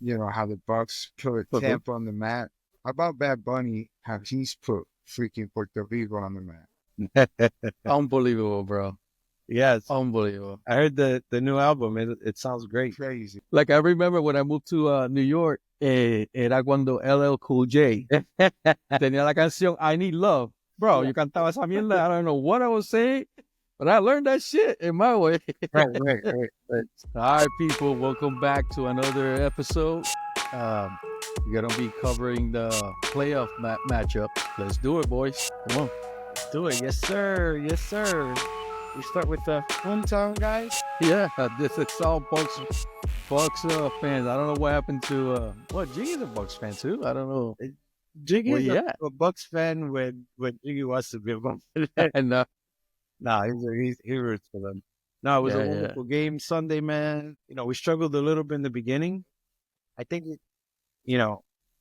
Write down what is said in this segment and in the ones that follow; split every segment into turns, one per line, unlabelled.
how the Bucs put Tampa on the map. How about Bad Bunny, how he's put freaking Puerto Rico on the map?
Unbelievable, bro.
Yes.
Unbelievable.
I heard the new album. It sounds great.
Crazy.
Like, I remember when I moved to New York, era cuando LL Cool J tenía la canción I Need Love. Bro, yo cantaba esa mierda. I don't know what I was saying, but I learned that shit in my way.
Right.
All right, people, welcome back to another episode. We're going to be covering the playoff matchup. Let's do it, boys. Come on.
Let's do it. Yes, sir. Yes, sir. We start with the hometown guys.
Yeah, this is all Bucs fans. I don't know what happened to Jiggy's a Bucs fan too. I don't know.
Jiggy's a Bucs fan when Jiggy wants to be a Bucs fan.
And
he roots for them. No, it was a wonderful game Sunday, man. We struggled a little bit in the beginning. I think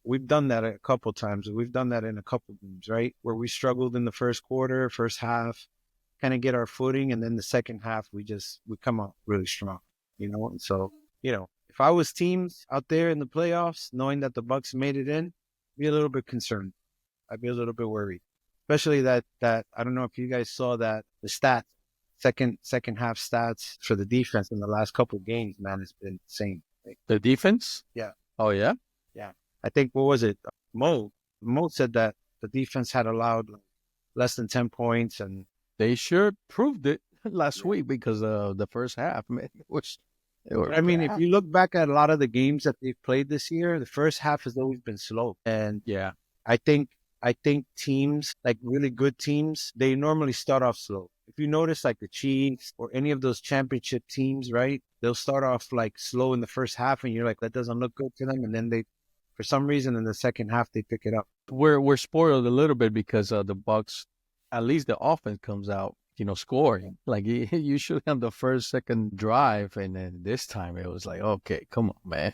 we've done that a couple times. We've done that in a couple games, right? Where we struggled in the first quarter, first half, kind of get our footing, and then the second half we come out really strong, And so, if I was teams out there in the playoffs, knowing that the Bucs made it in, I'd be a little bit concerned. I'd be a little bit worried, especially that I don't know if you guys saw that the stats, second half stats for the defense in the last couple of games, man, it's been insane. Right?
The defense?
Yeah.
Oh yeah.
Yeah. I think what was it? Mo said that the defense had allowed less than 10 points, and
they sure proved it last week because the first half, man,
if you look back at a lot of the games that they've played this year, the first half has always been slow. And I think teams, like really good teams, they normally start off slow. If you notice, like the Chiefs or any of those championship teams, right? They'll start off like slow in the first half, and you're like, that doesn't look good to them. And then they, for some reason, in the second half, they pick it up.
We're spoiled a little bit because the Bucs, at least the offense comes out, scoring. Like usually on the first, second drive, and then this time it was like, okay, come on, man.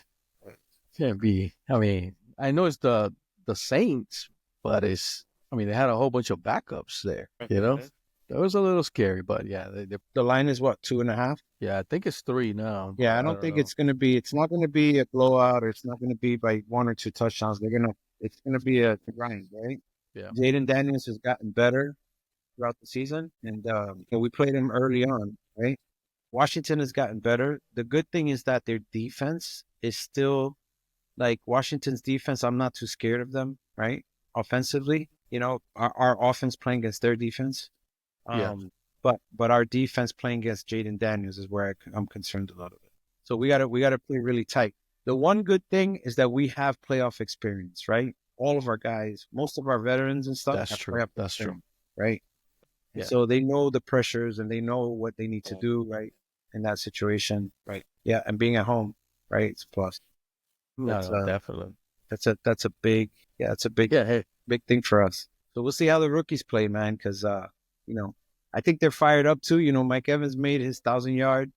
Can't be. I mean, I know it's the Saints, but they had a whole bunch of backups there, That was a little scary, but yeah.
The line is what, 2.5?
Yeah, I think it's 3 now.
Yeah, I don't think it's going to be, it's not going to be a blowout, or it's not going to be by 1 or 2 touchdowns. It's going to be a grind, right?
Yeah.
Jaden Daniels has gotten better throughout the season, and we played him early on, right? Washington has gotten better. The good thing is that their defense is still, like Washington's defense, I'm not too scared of them, right? Offensively, our offense playing against their defense. But our defense playing against Jaden Daniels is where I'm concerned a little bit. So we gotta play really tight. The one good thing is that we have playoff experience, right? All of our guys, most of our veterans and stuff.
That's true. That's true.
Right. Yeah. So they know the pressures and they know what they need to do, right, in that situation. Right. Yeah, and being at home, right, it's a plus.
No, definitely.
That's a big big thing for us. So we'll see how the rookies play, man, because I think they're fired up too. Mike Evans made his 1,000-yard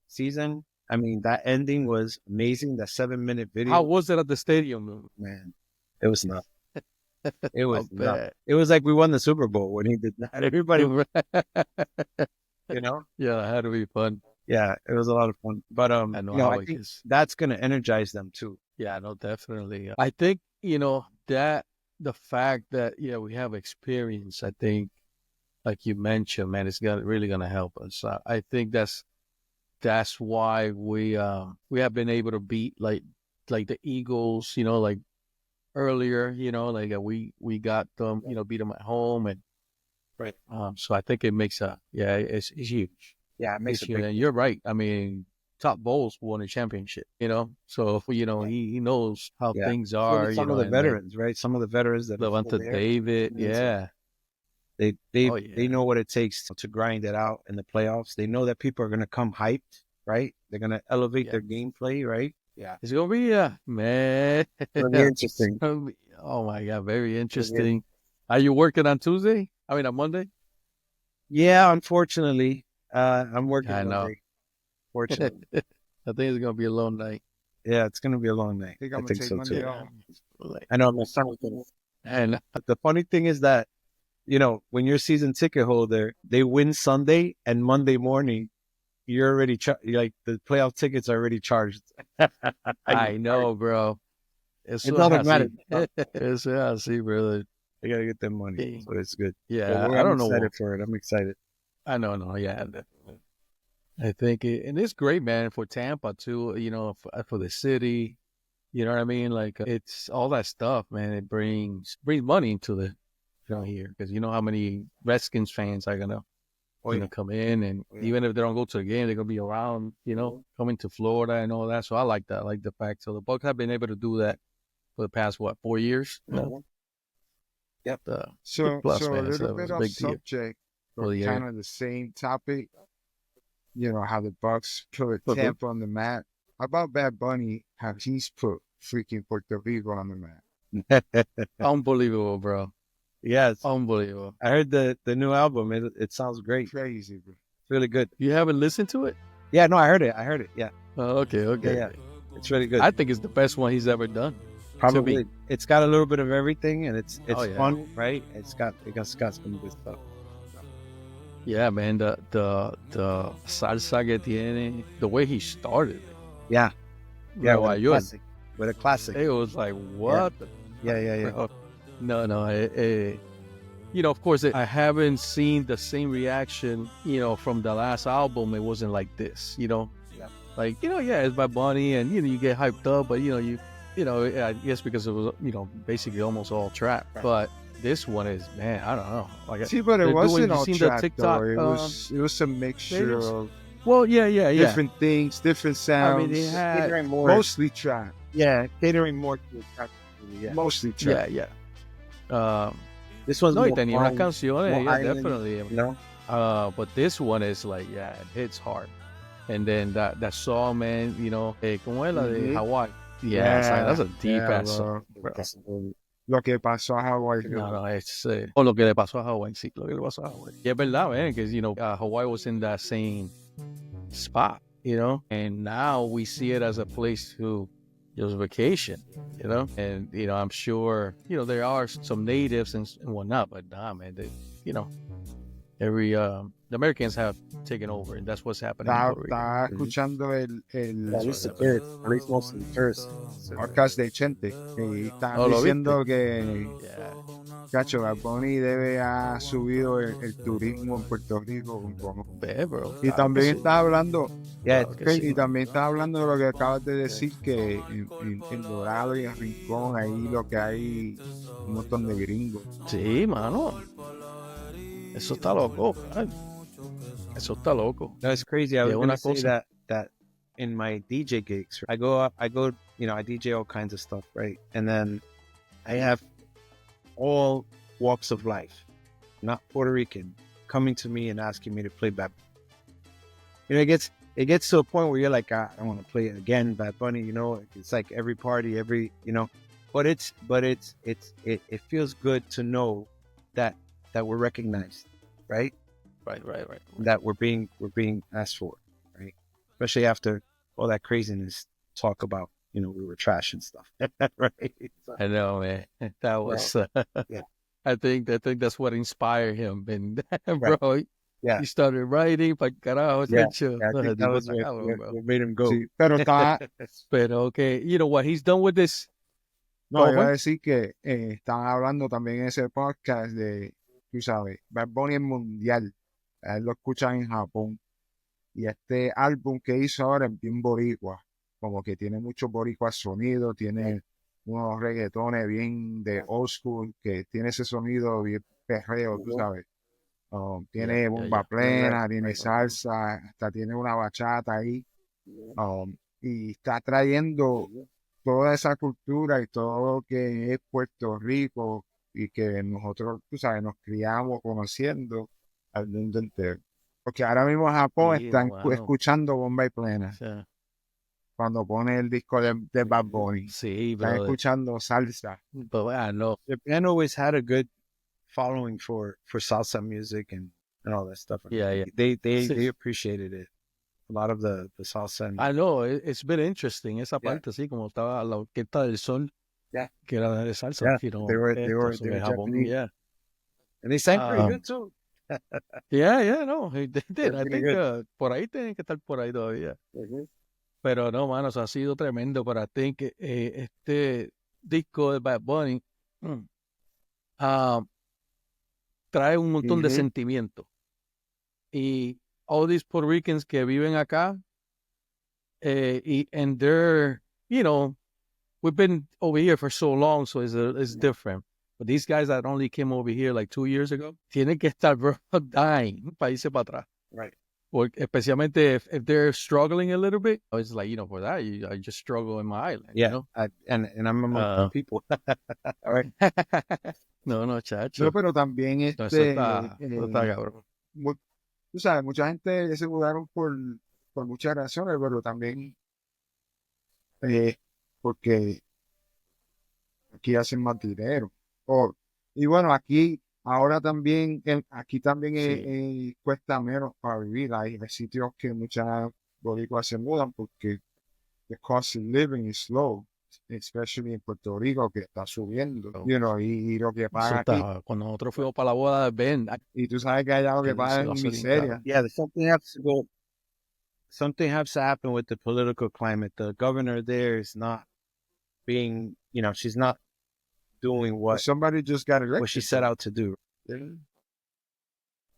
season. I mean, that ending was amazing. That 7-minute video.
How was it at the stadium,
man? It was not. It was not. It was like we won the Super Bowl when he did that. Everybody,
Yeah, it had to be fun.
Yeah, it was a lot of fun. But I think that's going to energize them too.
Yeah, no, definitely. I think that the fact that we have experience, I think, like you mentioned, man, it's really gonna help us. I think that's why we have been able to beat like the Eagles, like earlier, like we got them, beat them at home, and
right.
So I think it makes it's huge.
Yeah, it makes
it big. And you're right. I mean, Todd Bowles won a championship, so he knows how things are.
Some of the veterans, right? Some of the veterans that
Levante David,
They know what it takes to grind it out in the playoffs. They know that people are going to come hyped, right? They're going to elevate their gameplay, right?
Yeah. It's going to be, man.
Very interesting.
Oh, my God. Very interesting. Are you working on Tuesday? On Monday?
Yeah, unfortunately. I'm working
on
Monday. Fortunately.
I think it's going to be a long night.
Yeah, it's going to be a long night.
I think so, too.
I know. I'm starting. And the funny thing is that, when you're a season ticket holder, they win Sunday and Monday morning, you're already like the playoff tickets are already charged.
I know, bro.
It's automatic.
It's así, brother.
I gotta get them money, so it's good.
Yeah,
I'm
I don't know.
excited for it. I'm excited.
I know, yeah. I think and it's great, man, for Tampa too. You know, for the city. You know what I mean? Like it's all that stuff, man. It brings money into the here because you know how many Redskins fans are gonna come in, and even if they don't go to a game, they're gonna be around. You know, coming to Florida and all that. So I like that. I like the fact. So the Bucs have been able to do that for the past 4 years.
Yep. So
man.
a little bit off subject, but kind of the same topic. You know how the Bucs put Tampa on the map. How about Bad Bunny? How he's put freaking Puerto Rico on the map.
Unbelievable, bro.
Yes,
unbelievable.
I heard the new album. It sounds great.
Crazy, bro.
It's really good.
You haven't listened to it?
Yeah, no, I heard it. Yeah.
Oh, okay.
Yeah. It's really good.
I think it's the best one he's ever done.
Probably. It's got a little bit of everything, and it's fun, right? It's got some good stuff.
Yeah, man. The salsa que tiene, the way he started.
Yeah.
Yeah,
with a classic.
It was like, what?
Yeah.
No. You know, of course, I haven't seen the same reaction, you know, from the last album. It wasn't like this, you know.
Yeah.
Like, you know, yeah, it's Bad Bunny, and, you know, you get hyped up, but, you know, I guess because it was, you know, basically almost all trap. Right. But this one is, man, I don't know. Like,
see, but it wasn't all trap, though. It was a mixture of...
Well, yeah.
Different things, different sounds.
I mean, they had
mostly trap.
Yeah, catering more to the trap.
Yeah. Mostly trap.
Yeah.
This one's more
tenía unas canciones,
yeah,
definitely.
You know?
But this one is like, yeah, it hits hard. And then that song, man, you know, como es la de Hawaii. Yeah, that's a deep ass song.
Lo que pasó a Hawaii.
No, it's lo que le pasó a Hawaii, sí, lo que le pasó a Hawaii. Yeah, es verdad, man, because, you know, Hawaii was in that same spot, you know, and now we see it as a place to just vacation, you know, and, you know, I'm sure, you know, there are some natives and whatnot, but nah, man, you know, the Americans have taken over, and that's what's happening.
Estaba escuchando el podcast de Chente, y estaban diciendo que cacho, Bad Bunny ha subido el turismo en Puerto Rico.
Bro,
y también está hablando
sí.
Y también está hablando de lo que acabas de decir, que en Dorado y en Rincón ahí lo que hay un montón de gringos.
Sí, mano. Eso está loco. Eso está loco.
No, it's crazy. I was going to say that in my DJ gigs, I go, you know, I DJ all kinds of stuff, right? And then I have all walks of life, not Puerto Rican, coming to me and asking me to play Bad Bunny. You know, it gets to a point where you're like, I don't want to play it again, Bad Bunny. You know, it's like every party, you know, but it feels good to know that we're recognized, right?
Right.
That we're being asked for, right? Especially after all that craziness talk about, you know, we were trash and stuff, right?
I know, man. That was,
yeah.
I think that's what inspired him, and bro,
right.
He started writing, pa carajo,
I think that was what made him go.
Sí,
pero okay, you know what he's done with this.
No, iba a decir que estaban hablando también en ese podcast de, tú sabes, Bad Bunny es mundial. A él lo escuchan en Japón. Y este álbum que hizo ahora es bien boricua. Como que tiene muchos boricuas sonidos, tiene unos reggaetones bien de old school, que tiene ese sonido bien perreo, tú sabes. Tiene bomba plena, tiene salsa, hasta tiene una bachata ahí. Y está trayendo toda esa cultura y todo lo que es Puerto Rico y que nosotros, tú sabes, nos criamos conociendo al mundo entero. Porque ahora mismo Japón están escuchando bomba y plena.
Sí.
Cuando pone el disco de Bad Bunny.
Sí,
están escuchando salsa.
But I know.
Japan always had a good following for salsa music and all that stuff.
Yeah.
They appreciated it. A lot of the salsa. And,
I know, it's been interesting. Esa parte, así como estaba la Orquesta del Sol, que era de salsa.
Yeah,
you know,
they were Japanese.
Yeah.
And they sang pretty good too.
Yeah, no, they did. I think por ahí tienen que estar por ahí todavía. Pero no, manos, ha sido tremendo. Pero I think este disco de Bad Bunny trae un montón de sentimiento. Y all these Puerto Ricans que viven acá, and they're, you know, we've been over here for so long, so it's different. But these guys that only came over here like 2 years ago, tienen que estar dying para irse para atrás.
Right.
Or especialmente if they're struggling a little bit, it's like, for that, I just struggle in my island.
Yeah, and I'm among people. All right.
No, chacho.
No, pero también
eso está cabrón.
Tú sabes, mucha gente se mudaron por muchas razones, pero también porque aquí hacen más dinero. Y bueno, ahora también, aquí también cuesta menos para vivir. Hay sitios que muchas boricuas se mudan porque the cost of living is low, especially en Puerto Rico, que está subiendo, y lo que pagan aquí.
Cuando nosotros fuimos para la boda de Ben.
Y tú sabes que allá lo que pagan es miseria.
Yeah, something has to happen with the political climate. The governor there is not being, she's not doing what
somebody just got elected.
What she set out to do.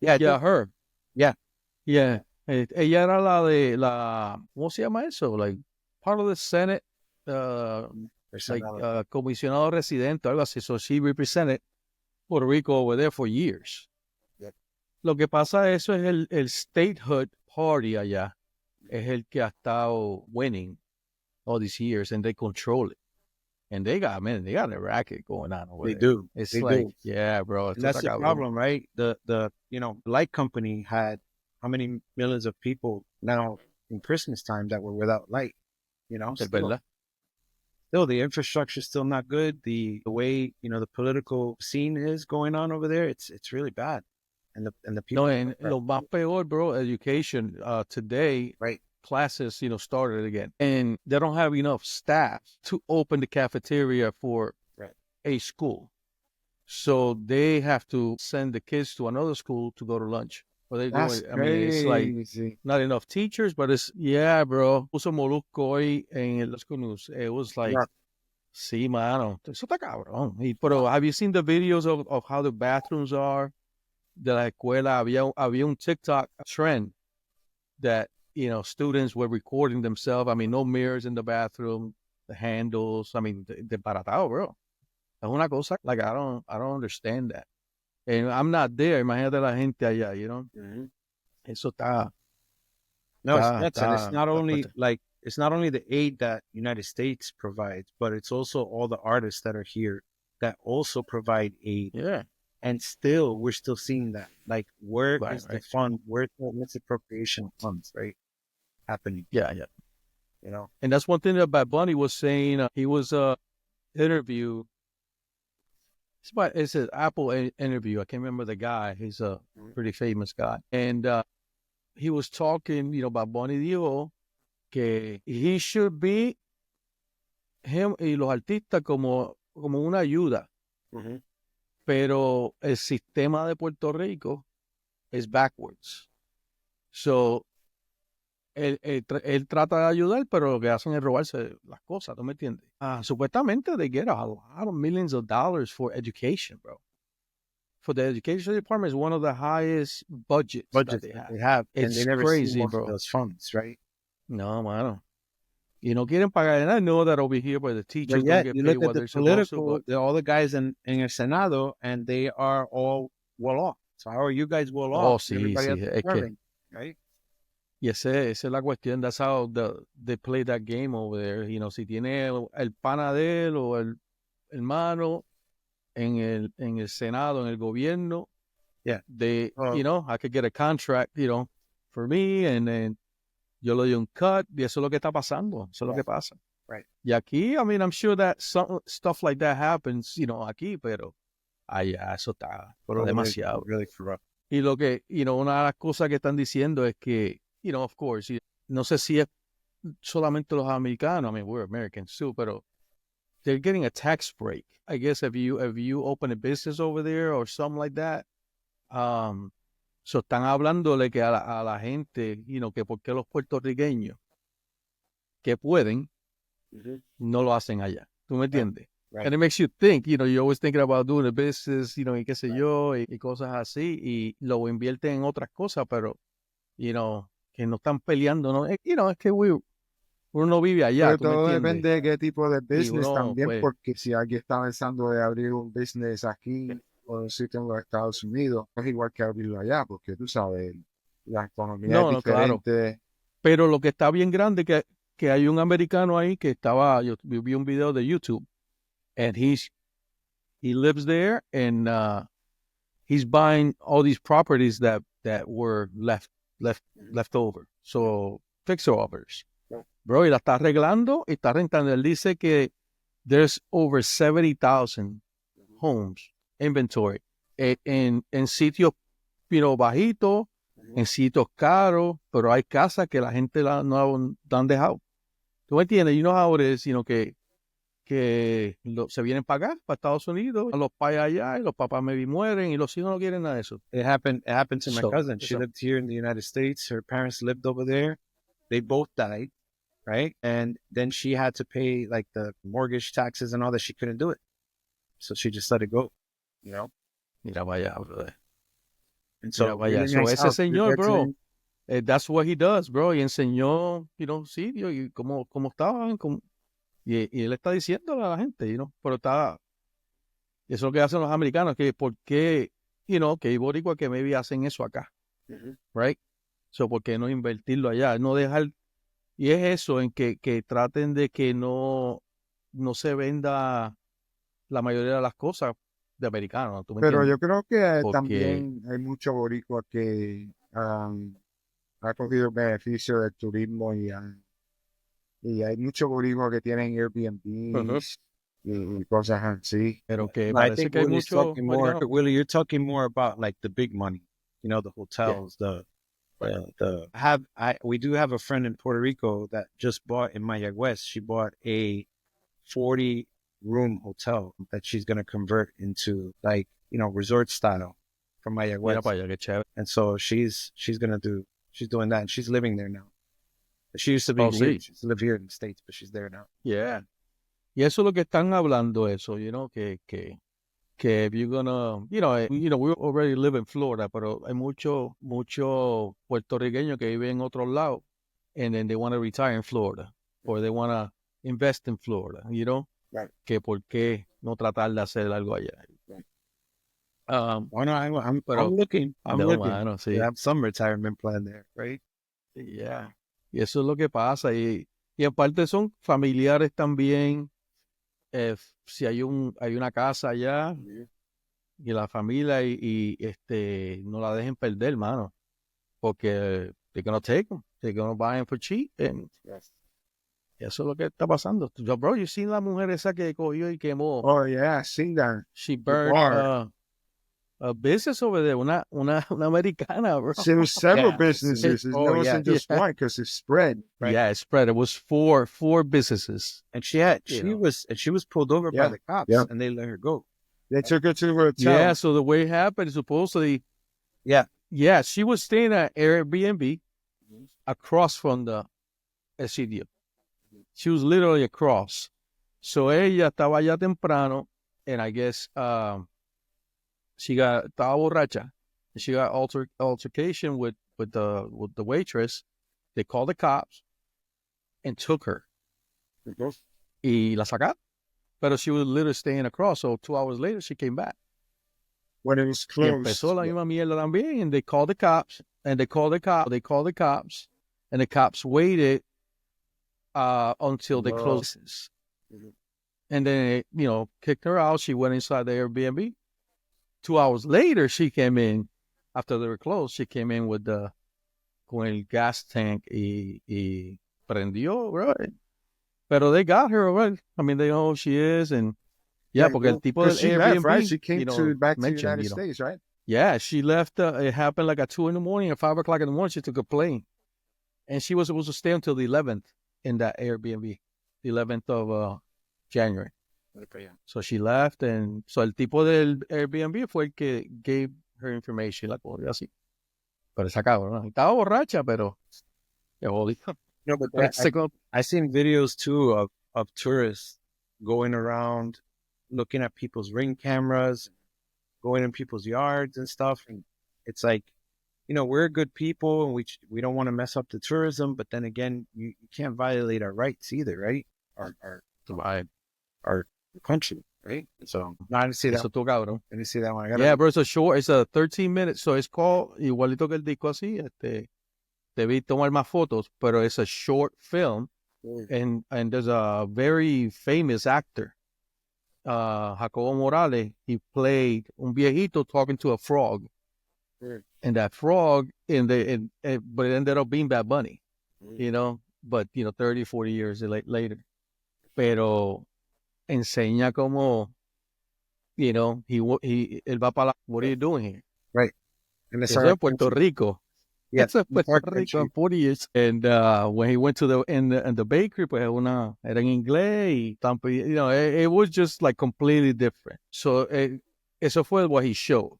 Yeah, her.
Yeah.
Yeah. Ella era ¿cómo se llama eso? Like, part of the Senate, comisionado residente, algo así. So she represented Puerto Rico over there for years.
Yep.
Lo que pasa, eso es el statehood party allá. Es el que ha estado winning all these years, and they control it. And they got a racket going on over there.
Do.
It's
they
like,
do.
Yeah, bro.
And that's the problem, right? The light company had how many millions of people now in Christmas time that were without light, Still, the infrastructure is still not good. The way, the political scene is going on over there, it's really bad. And the people.
No, and lo más peor, bro, education, today.
Right.
Classes, started again, and they don't have enough staff to open the cafeteria for a school. So they have to send the kids to another school to go to lunch.
That's crazy.
It's like not enough teachers, but bro. Puso Molusco hoy en los news. It was like, sí, mano, eso está cabrón. Pero have you seen the videos of how the bathrooms are? De la escuela, había un TikTok trend that, students were recording themselves. I mean, no mirrors in the bathroom, the handles. I mean, desbaratado, bro. Es una cosa, like, I don't understand that. And I'm not there. Imagínate la gente allá,
Mm-hmm.
Eso está.
No, it's not only it's not only the aid that United States provides, but it's also all the artists that are here that also provide aid.
Yeah.
And we're still seeing that. Like, where is the fund? Where's the misappropriation of funds, right? Happening.
Yeah. And that's one thing that Bad Bunny was saying. He was interview. It's an Apple interview. I can't remember the guy. He's a pretty famous guy. And he was talking, Bad Bunny dijo que he should be, him y los artistas como una ayuda.
Mm-hmm.
Pero el sistema de Puerto Rico es backwards. So, él trata de ayudar, pero lo que hacen es robarse las cosas, ¿tú me entiendes? Supuestamente they get a lot of millions of dollars for education, bro. For the education department is one of the highest budgets that they have.
It's
and they never
crazy,
see most
of those funds, right?
No, mano. You no quieren pagar. And I know that over here, but the teachers
don't
get
you
paid
look
what
at
they're
the political,
supposed to.
all the guys in El Senado, and they are all well off. So how are you guys well off?
Oh, sí. Es que,
right?
Y esa es la cuestión. That's how they play that game over there. Si tiene el pana de él o el hermano en el Senado, en el gobierno, I could get a contract, for me, and then yo le doy un cut, y eso es lo que está pasando. Eso es lo que pasa.
Right.
Y aquí, I mean, I'm sure that stuff like that happens, aquí, pero allá eso está demasiado.
Really rough.
Y lo que, una de las cosas que están diciendo es que, of course, no sé si es solamente los americanos, I mean, we're Americans too, pero they're getting a tax break. I guess if you open a business over there or something like that, So, están hablándole que a la gente, que por qué los puertorriqueños que pueden, no lo hacen allá. ¿Tú me entiendes?
Right.
And it makes you think, you're always thinking about doing a business, y qué sé yo, y cosas así, y lo invierten en otras cosas, pero, que no están peleando, ¿no? Es que uno no vive allá,
Pero
¿tú me
todo
entiendes?
depende de qué tipo de
Y
business
uno,
también,
pues,
porque si alguien está pensando de abrir un business aquí o decirte en los Estados Unidos, es igual que abrirlo allá, porque tú sabes, la economía es
no, claro.
diferente.
Pero lo que está bien grande que hay un americano ahí que yo vi un video de YouTube, and he lives there, and he's buying all these properties that were left over. So, fixer-uppers. Bro, y la está arreglando y está rentando. Él dice que there's over 70,000 homes inventory en sitios bajitos, en sitios caros, pero hay casas que la gente no han dejado. ¿Tú me entiendes? You know how it is, se vienen para acá, para Estados Unidos, a los padres allá, y los papás maybe mueren, y los hijos no quieren nada de eso.
It happened to my cousin. She lived here in the United States. Her parents lived over there. They both died, right? And then she had to pay like the mortgage taxes and all that. She couldn't do it. So she just let it go,
Mira vaya, brother.
And so,
really so
nice
ese
house.
señor, bro, that's what he does, bro. Y enseñó, sitio y cómo estaban, y él está diciéndole a la gente, pero eso es lo que hacen los americanos, que por qué, que hay boricua que maybe hacen eso acá, right? So, ¿por qué no invertirlo allá? No dejar, y es eso, en que traten de que no se venda la mayoría de las cosas de americanos, ¿tú me
Pero
entiendes?
yo creo que
Porque,
también hay mucho boricua que ha cogido el beneficio del turismo y hay muchos boricuas que tienen Airbnbs y cosas así.
pero que
I
parece
think
que hay
Willie's
muchos
talking more.
americanos.
Willie, you're talking more about like the big money, the hotels, we do have a friend in Puerto Rico that just bought in Mayagüez. She bought a 40-room hotel that she's going to convert into like, resort style from Mayagüez.
Mira para allá, qué chévere.
And so she's doing that, and she's living there now. She used to be here.
Sí.
She used to live here in the States, but she's there now.
Yeah. Y eso es lo que están hablando, eso, que if you're gonna, we already live in Florida, pero hay mucho puertorriqueños que viven en otros lados, and then they want to retire in Florida, or they want to invest in Florida,
Right.
Que por qué no tratar de hacer algo allá.
Right.
I'm
looking.
Mano, sí.
You have some retirement plan there, right?
Yeah. Y eso es lo que pasa, y aparte son familiares también. Si hay una casa allá y la familia y no la dejen perder, mano, porque they're gonna take them, they're gonna buy them for cheap, and eso es lo que está pasando. Bro, you seen la mujer esa que cogió y quemó?
Oh yeah, I seen that.
She burned a business over there, una americana, bro.
So there was several businesses. It wasn't just one because it spread.
Right? Yeah, it spread. It was four businesses,
and she was pulled over by the cops, and they let her go.
They took her to her hotel.
Yeah, so the way it happened, supposedly, she was staying at Airbnb across from the studio. She was literally across. So ella estaba allá temprano, and I guess estaba borracha. She got altercation with the waitress. They called the cops and took her. Y la sacaron. But she was literally staying across. So 2 hours later, she came back.
When it was
Y
closed.
empezó la misma mierda también. And they called the cops. And they called the cops. And the cops waited until they closed. And then, kicked her out. She went inside the Airbnb. 2 hours later, she came in. After they were closed, she came in con el gas tank y prendió, right? Pero they got her, right? I mean, they know who she is, and porque el tipo del
she
Airbnb,
left, right? She came back to the United
States.
States, right?
Yeah, she left. It happened like at 2 a.m. or 5 o'clock in the morning. She took a plane, and she was supposed to stay until the 11th in that Airbnb, the 11th of January. So she left, and so el tipo del Airbnb fue el que gave her information, la cogió así. Pero esa cabrona, estaba borracha, pero qué jodido.
No, but I seen videos too of tourists going around looking at people's Ring cameras, going in people's yards and stuff. And it's like, we're good people and we don't want to mess up the tourism, but then again, you can't violate our rights either, right? Our country, right? So no, I didn't see that.
Eso tú, cabrón.
I didn't see that one.
Yeah, bro, it's a 13 minutes, so it's called, igualito que el disco así, debí tomar más fotos, pero it's a short film, and there's a very famous actor, Jacobo Morales. He played un viejito talking to a frog, and that frog, but it ended up being Bad Bunny, but 30, 40 years later. Pero enseña como, él va para what are you doing here?
Right. And
it's in Puerto Rico.
Yeah,
it's in Puerto Rico in 40 years. And when he went to the bakery, pues era en inglés, it was just like completely different. So eso fue what he showed.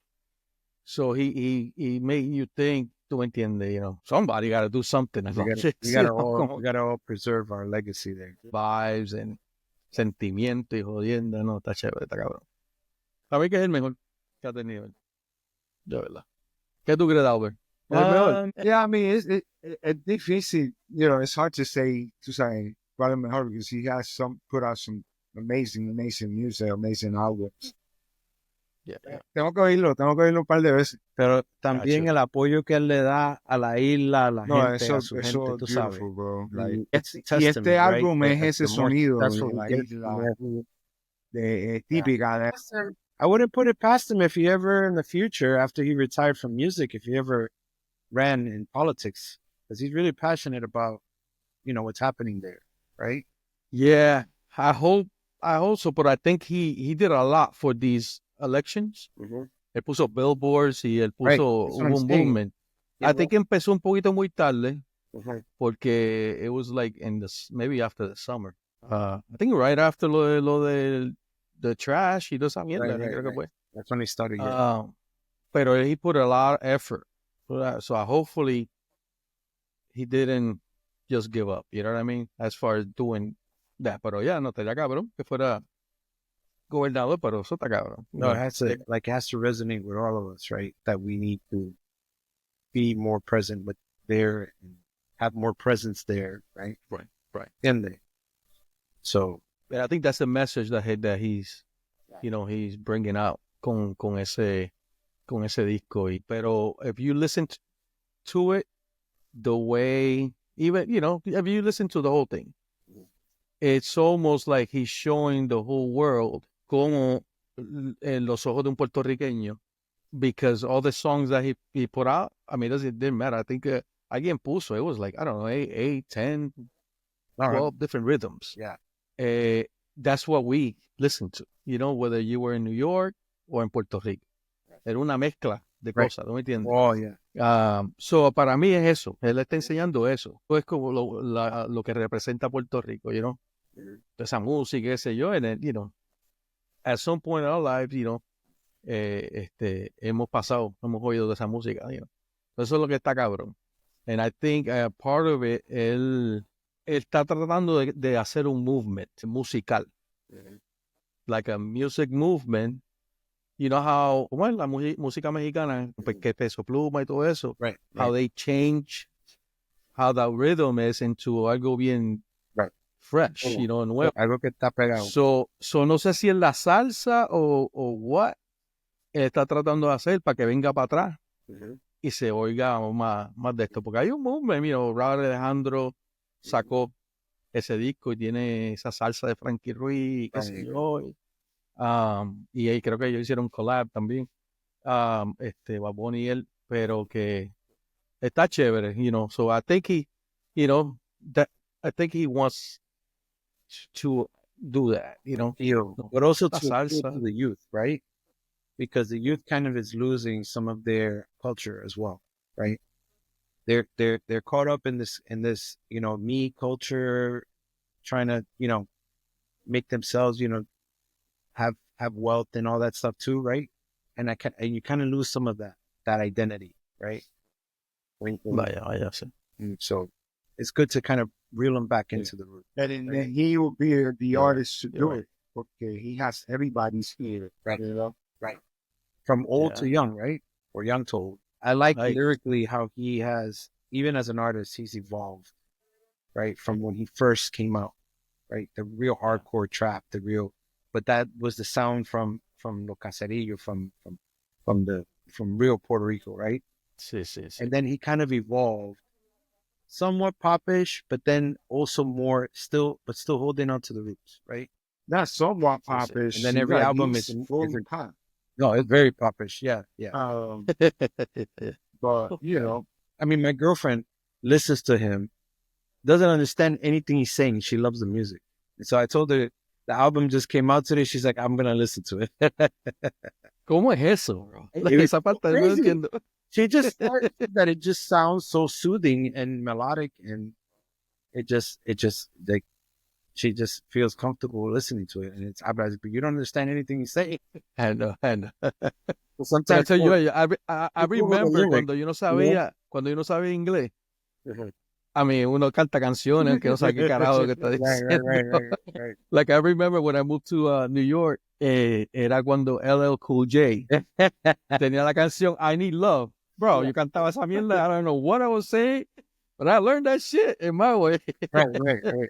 So he made you think, tú entiendes, somebody got to do something.
We got to all preserve our legacy there.
Vibes and sentimiento y jodiendo, no, está chévere, está cabrón. A mí que es el mejor que ha tenido, de verdad. ¿Qué tú crees, Albert?
Yeah, I mean, it's difícil, it's hard to say cuál es mejor, because he has put out some amazing music, amazing albums.
Yeah.
Tengo que oírlo un par de veces.
Pero también el apoyo que él le da a la isla, a la gente, a su gente, tú sabes.
Bro.
Like,
y este álbum
right?
es ese sonido
de
típica.
I wouldn't put it past him if he ever in the future, after he retired from music, if he ever ran in politics, because he's really passionate about, what's happening there, right?
Yeah, I hope so, but I think he did a lot for these elections. Él puso billboards y él puso un movement. I think empezó un poquito muy tarde, porque it was like maybe after the summer. I think right after lo de the trash y toda esa mierda. Creo que fue.
That's when he started.
Pero he put a lot of effort for that, so hopefully he didn't just give up. You know what I mean? As far as doing that. Pero ya no estaría cabrón que fuera gobernador, pero eso está cabrón.
No, it has to resonate with all of us, right? That we need to be more present with there and have more presence there, right?
Right.
So,
and I think that's the message that he's, he's bringing out con ese disco. Pero if you listen to it the way, even, if you listen to the whole thing, it's almost like he's showing the whole world como en los ojos de un puertorriqueño, because all the songs that he put out, I mean, it didn't matter. I think alguien puso, it was like, I don't know, 8, 10, 12 different rhythms.
Yeah.
That's what we listen to, whether you were in New York or in Puerto Rico. Era una mezcla de cosas, ¿no me entiendes?
Oh, yeah.
So, para mí es eso. Él está enseñando eso. Es como lo que representa Puerto Rico, esa música, qué sé yo, and then, at some point in our lives, hemos oído de esa música, Eso es lo que está cabrón. And I think part of it, él está tratando de hacer un movement musical. Like a music movement. You know how, la música mexicana, que Peso Pluma y todo eso,
right.
How they change, how the rhythm is into algo bien fresh, nuevo.
Algo que está pegado.
So no sé si es la salsa o what él está tratando de hacer para que venga para atrás y se oiga más de esto. Porque hay un movement, Raúl Alejandro sacó ese disco y tiene esa salsa de Frankie Ruiz, qué sé yo. Y ahí creo que ellos hicieron un collab también. Bad Bunny y él, pero que está chévere, So I think I think he wants to do that,
but also to the youth, right? Because the youth kind of is losing some of their culture as well, right? They're caught up in this, me culture, trying to, make themselves, have wealth and all that stuff too, right? And you kind of lose some of that identity, right? So it's good to kind of reel him back into the root.
And then he will be the artist to do it. Okay, he has everybody's ear.
Right.
You know?
Right. From old to young, right? Or young to old. I like lyrically how he has, even as an artist, he's evolved, right? From when he first came out, right? The real hardcore trap, but that was the sound from Lo Caserillo, from real Puerto Rico, right? And then he kind of evolved, somewhat popish, but then also more still holding on to the roots, right?
Not somewhat popish.
And then every album is
pop.
No, it's very popish. Yeah.
But you know,
I mean, my girlfriend listens to him, doesn't understand anything he's saying. She loves the music. And so I told her the album just came out today. She's like, I'm gonna listen to it.
¿Cómo es eso, bro? Esa parte no entiendo.
She just started that it just sounds so soothing and melodic, and it just like she just feels comfortable listening to it. And it's but you don't understand anything you say.
I know.
Well, sometimes
I remember cuando yo no sabía inglés. I mean, uno canta canciones que no sabe qué carajo que está diciendo.
Right.
Like I remember when I moved to New York, era cuando LL Cool J tenía la canción I Need Love. Bro, yo cantaba esa mierda. I don't know what I was saying, but I learned that shit in my way.
Right.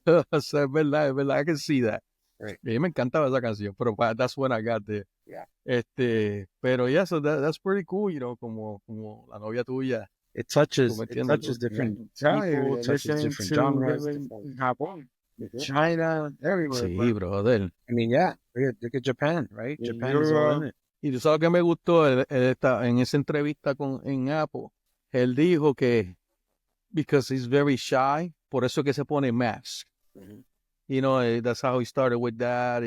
So, es verdad, I can see that.
Right.
A mí me encantaba esa canción, pero that's when I got there.
Yeah.
Pero yeah, so that's pretty cool, you know, como la novia tuya.
It touches different people, touches different genres.
Japón, China, everywhere.
Sí, brother.
I mean, look at Japan, right? Japan is all in it.
Y tú sabes que me gustó en esa entrevista en Apple. Él dijo que because he's very shy, por eso que se pone mask. You know, that's how he started with that.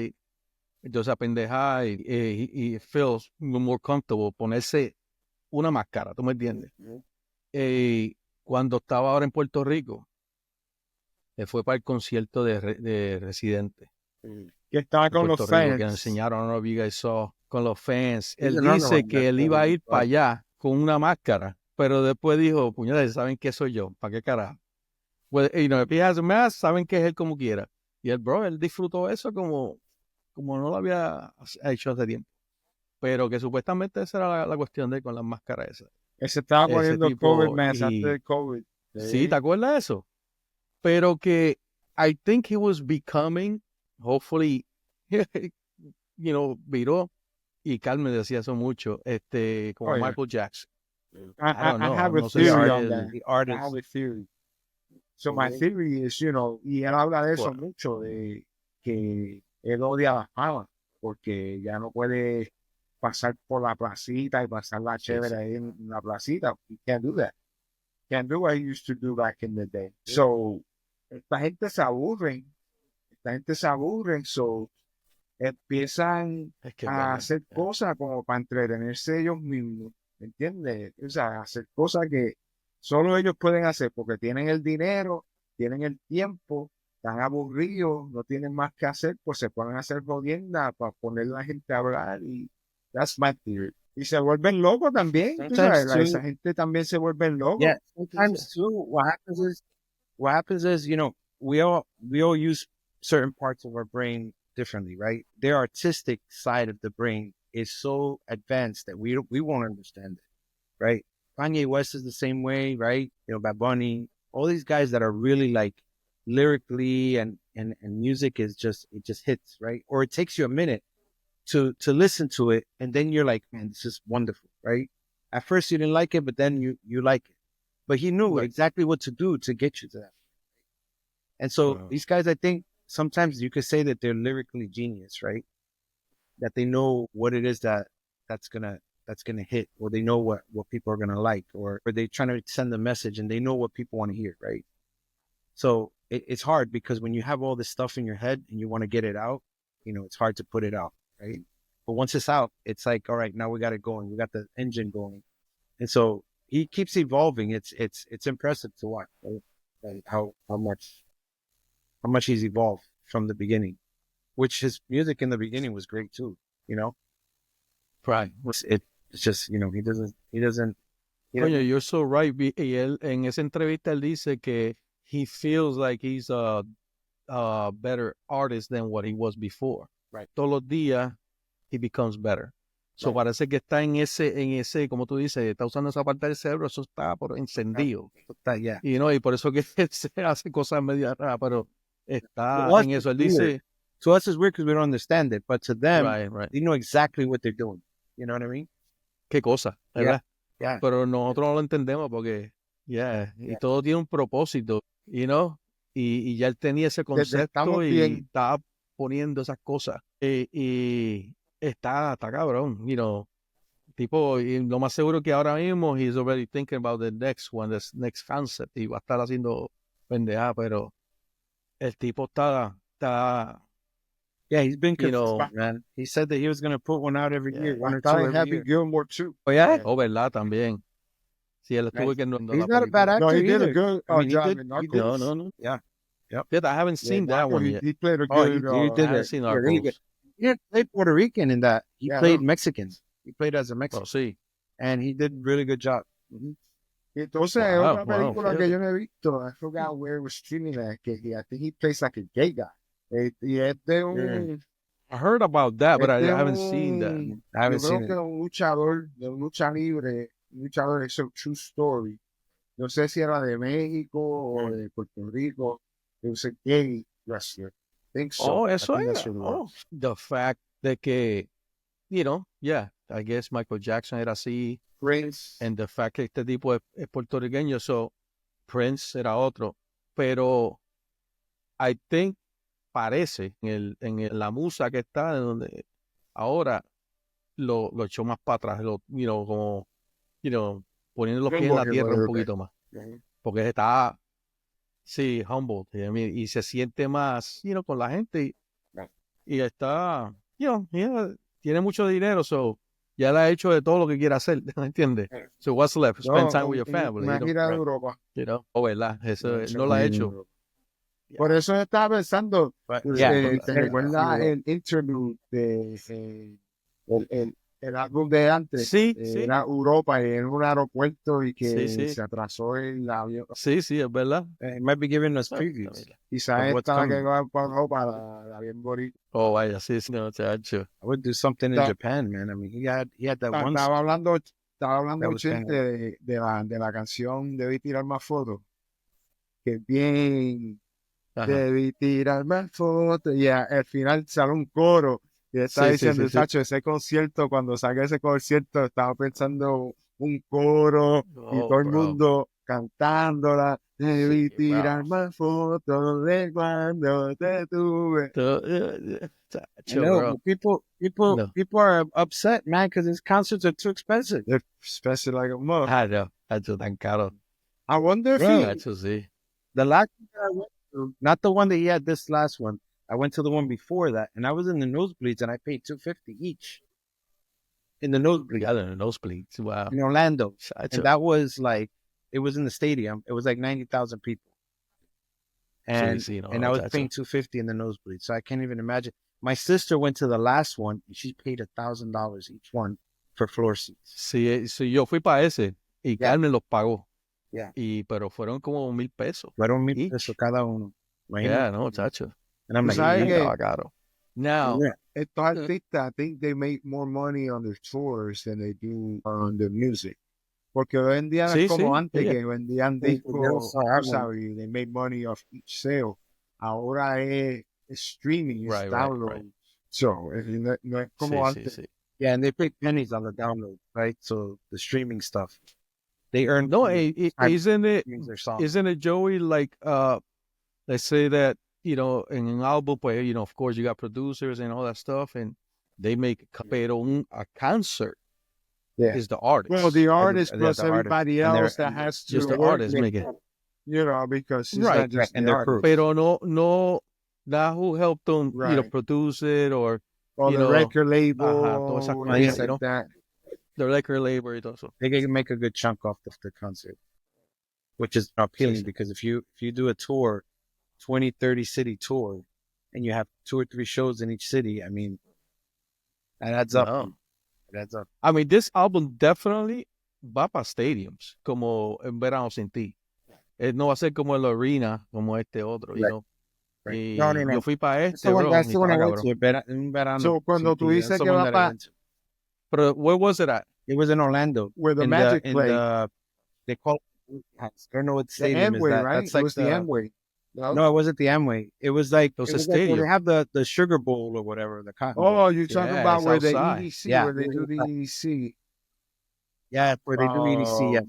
Entonces apendeja y he feels more comfortable ponerse una máscara, ¿tú me entiendes? Cuando estaba ahora en Puerto Rico, fue para el concierto de Residente.
Que estaba con los fans.
Que enseñaron, no vi eso con los fans. Él dice que él iba a ir para allá con una máscara, pero después dijo, puñales, ¿saben qué soy yo? ¿Para qué carajo? Well, you know, if he has a mask, saben que es él como quiera. Y él disfrutó eso como no lo había hecho hace tiempo. Pero que supuestamente esa era la cuestión de él con las máscaras esas.
Se estaba poniendo el COVID mask antes del COVID.
Sí, ¿te acuerdas de eso? Pero que I think he was becoming, hopefully, you know, viró, y Carmen decía eso mucho, como Michael Jackson.
I have a theory on that. The artist. I have a theory. So my theory is, you know, y él habla de eso mucho, de que él odia la fama, porque ya no puede pasar por la placita y pasar la chévere ahí en la placita. You can't do that. Can't do what he used to do back in the day. So, esta gente se aburren, so empiezan a hacer cosas como para entretenerse ellos mismos, ¿me entiendes? O sea, hacer cosas que solo ellos pueden hacer porque tienen el dinero, tienen el tiempo, están aburridos, no tienen más que hacer, pues se ponen a hacer jodienda para poner a la gente a hablar y that's my theory. Y se vuelven locos también. Esa gente también se vuelven locos.
Yeah, sometimes too, what happens is, you know, we all use certain parts of our brain differently, right? Their artistic side of the brain is so advanced that we won't understand it, right? Kanye West is the same way, right? You know, Bad Bunny, all these guys that are really like lyrically and music is just hits, right? Or it takes you a minute to listen to it, and then you're like, man, this is wonderful, right? At first you didn't like it, but then you like it. But he knew exactly what to do to get you to that. And so these guys, I think sometimes you could say that they're lyrically genius, right? That they know what it is that's gonna hit, or they know what people are gonna like, or they're trying to send a message and they know what people want to hear, right? So it's hard because when you have all this stuff in your head and you want to get it out, you know, it's hard to put it out, right? But once it's out, it's like, all right, now we got it going. We got the engine going. And so he keeps evolving. It's impressive to watch, right? And how much he's evolved from the beginning, which his music in the beginning was great too, you know?
Right.
It's just, you know, he doesn't
Coño, you're so right. Y él, en esa entrevista, él dice que he feels like he's a better artist than what he was before.
Right.
Todos los días, he becomes better. So parece que está en ese, como tú dices, está usando esa parte del cerebro, eso está por encendido.
Yeah.
Y por eso que se hace cosas medio raras, pero está en eso. Él dice...
To us, it's weird because we don't understand it, but to them,
right.
they know exactly what they're doing. You know what I mean?
Qué cosa, ¿verdad?
Yeah.
Pero nosotros no lo entendemos porque, y todo tiene un propósito, y ya él tenía ese concepto y estaba poniendo esas cosas. Y está cabrón, tipo, y lo más seguro que ahora mismo he's already thinking about the next one, the next concept, y va a estar haciendo pendeja, pero el tipo está
yeah, he's been consistent, man. He said that he was going to put one out every year, one or two every year.
Gilmore too.
Oh, yeah?
Oh, ¿verdad? También. Sí, él estuvo que no
He's not a bad actor.
No, he did
either.
a good job in Narcos.
No.
Yeah. Yep.
Yeah, I haven't seen that one yet.
He played a good...
he did
I haven't seen Narcos.
He didn't play Puerto Rican in that. He played Mexican. He played as a Mexican.
Oh, sí.
And he did a really good job.
Mm-hmm. Entonces, otra película que yo no he visto, I forgot where it was streaming at, I think he plays like a gay guy. Y es de un...
I heard about that, but I haven't seen that.
I haven't seen it.
Un luchador de lucha libre, un luchador, es un true story. No sé si era de México o de Puerto Rico. It was a gay wrestler. I think so.
Oh, eso
es.
The fact de que, I guess Michael Jackson era así.
Prince.
And the fact que este tipo es puertorriqueño, so Prince era otro. Pero I think parece en la musa que está, donde ahora lo echó más para atrás, como, poniendo los pies en la tierra un poquito más. Porque está, sí, humble, y se siente más, con la gente, y está, tiene mucho dinero, so ya le ha hecho de todo lo que quiere hacer, ¿me entiendes? So what's left? Spend time with your family.
Una gira de Europa.
¿Verdad? Eso no lo ha hecho.
Por eso estaba pensando, ¿te recuerdas el interview el álbum de antes?
Sí,
era Europa y en un aeropuerto y que se atrasó el avión.
Sí, es verdad.
It might be giving us previews.
Quizás esta que va para Europa, la bien bonita.
Oh, vaya, sí, no, chacho.
I would do something in Japan, man. I mean, he had that one.
Estaba hablando Chente de la canción Debí tirar más fotos, que bien... Debí tirar más fotos, y al final sale un coro y está diciendo, Sacho, ese concierto, cuando saqué ese concierto estaba pensando un coro y todo el mundo cantándola. Debí tirar más fotos de cuando te tuve.
People are upset, man, because his concerts are too expensive.
They're expensive like a mother.
I know, that's tan caro.
I wonder if
the last year I went to, not the one that he had this last one, I went to the one before that, and I was in the nosebleeds, and I paid $250 each. In the nosebleeds.
Yeah, in the nosebleeds. Wow.
In Orlando. And that was like, it was in the stadium. It was like 90,000 people. And I was paying $250 in the nosebleeds. So I can't even imagine. My sister went to the last one, and she paid $1,000 each one for floor seats.
Sí, yo fui para ese, y Carmen los pagó.
Yeah.
Pero fueron como $1,000.
Fueron $1,000 cada uno.
Yeah, no, chacho.
And I'm like,
caro. Now,
estos artistas, I think they make more money on their tours than they do on the music. Porque hoy en día es como antes que vendían discos, ¿sabes? They made money off each sale. Ahora es streaming, es download. Right. So, no es como antes.
Yeah, and they pay pennies on the download, right? So the streaming stuff. They earn.
No, isn't it, Joey, like, let's say that, in an album, pues, of course, you got producers and all that stuff, and they make, pero a concert is the artist.
Well, the artist plus everybody else that has to
just the artist make it.
Because it's not just
and
the
their crew.
Pero no, that who helped them, produce it or
the record label,
like that. The record label y todo eso.
They can make a good chunk off the concert, which is appealing because if you do a tour, 20, 30 city tour, and you have 2 or 3 shows in each city, I mean, that adds up.
No.
It adds up.
I mean, this album definitely va para stadiums, como en Verano Sin Ti. No va a ser como en la arena, como este otro, you know.
Right.
Y
No, no, no.
yo fui para
That's the
este,
one.
bro,
That's
y
the one I
estaba
went
cabrón.
to. Un verano.
So, cuando tú
That's
dices
the
que
one
va
that I
para
went to.
Pero, where was it at?
It was in Orlando.
where the
in
Magic
in
play,
they call it, I don't know what
the
stadium is
Amway,
that.
right?
That's
It
like
was the Amway.
no, it wasn't the Amway. It was like
It was
it
a
was like where they
stadium.
have the Sugar Bowl or whatever, the Cotton Bowl.
Oh, you're talking
Yeah,
about
it's
where the
outside.
EDC,
Yeah.
where they do the EDC.
Yeah, where they do EDC. Yes.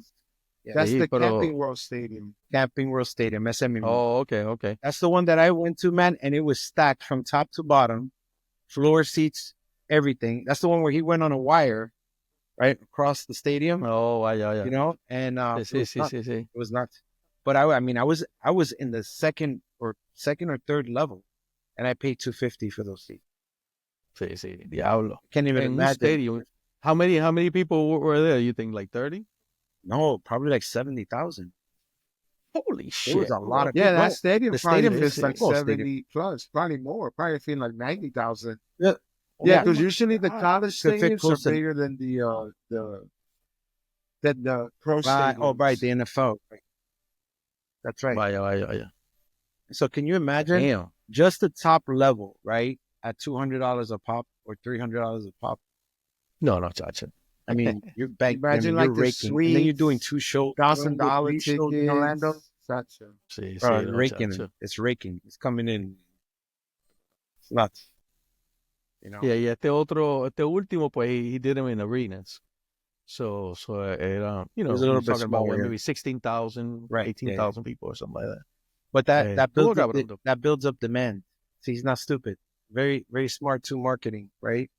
Yeah.
That's
Sí,
the
pero-
Camping World Stadium.
Camping World Stadium, ese mismo.
Oh, okay.
That's the one that I went to, man, and it was stacked from top to bottom, floor seats, everything. That's the one where he went on a wire, right across the stadium.
Oh, yeah.
You know, and
Sí.
it was nuts. But I mean, I was in the second or third level, and I paid $250 for those seats.
Sí, diablo.
Can't even
In un
imagine.
stadium, how many people were there? You think like 30?
No, probably like 70,000.
Holy shit!
It was a lot of
Yeah,
people.
that stadium
The
probably
stadium
fits
is
like
football
70
stadium.
plus, probably more. Probably feeling like 90,000.
Yeah.
Yeah,
Oh
because
my
usually the
God.
college
Could fit
stadiums
close
are
to-
bigger than the pro
Right.
stadiums.
Oh, right, the NFL. Right. That's right.
Vaya.
So can you imagine
Damn.
just the top level, right, at $200 a pop or $300 a pop?
No, chacho.
I mean, you're banking.
Imagine
you're
like the
raking, and then you're doing
suites,
two shows,
$1,000
three shows
tickets.
in Orlando.
Gotcha.
Sí,
Bro,
sí,
it's
no,
raking.
chacho.
It's raking. It's coming in. It's nuts. You know.
Yeah, y este último, pues he did them in arenas. So era, you know,
was a little
we're
bit
talking about
smaller,
maybe 16,000,
Right,
18,000 people or something like that.
But that
Tuvo
builds up,
cabrón.
that builds up demand. See, he's not stupid. Very, very smart to marketing, right?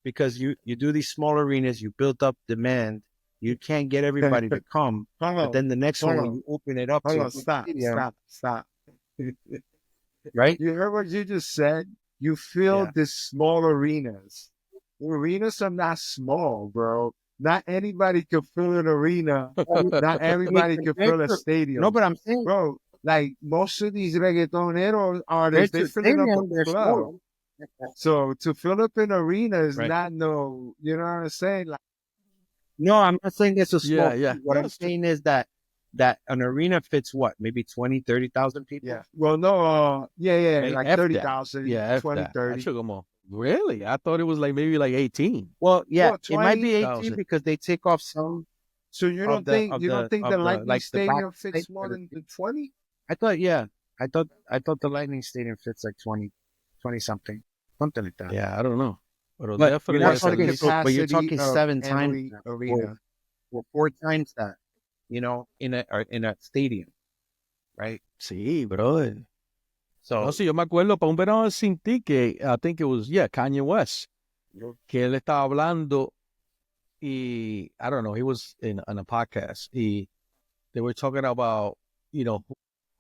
Because you do these small arenas, you build up demand. You can't get everybody to come, but then the next one when you open it up,
Hold
to
on, stop.
right?
You heard what you just said? You fill
Yeah.
the small arenas. The arenas are not small, bro. Not anybody can fill an arena. Not everybody can fill a stadium.
No, but I'm saying,
Bro, like most of these reggaetoneros
there's
artists, they
a
filling up
stadium,
a
they're
club.
small.
So to fill up an arena is
Right.
not no, you know what I'm saying? Like,
No, I'm not saying it's a small.
Yeah.
What
No,
I'm
it's true.
saying is that an arena fits what, maybe 20, 30,000 people.
yeah. Well, no, yeah,
Right?
like
F that.
30,000,
Yeah,
20,
that.
30.
Cacho, como, really? I thought it was like maybe like 18.
Well, yeah,
Well,
it might be
20,000.
18 because they take off some.
So you don't think the Lightning Stadium fits more than 20?
I thought the Lightning Stadium fits like 20 something like that.
Yeah, I don't know. But
But
definitely
you're not
that's at
talking,
least-
but you're talking
Capacity of
7 times
Emory
that,
Arena.
or 4 times that, you know, in a stadium, right?
Sí, brother.
So
No, sí, yo me acuerdo para un verano sin ti que I think it was, Kanye West, que él estaba hablando y I don't know, he was in on a podcast y they were talking about, you know,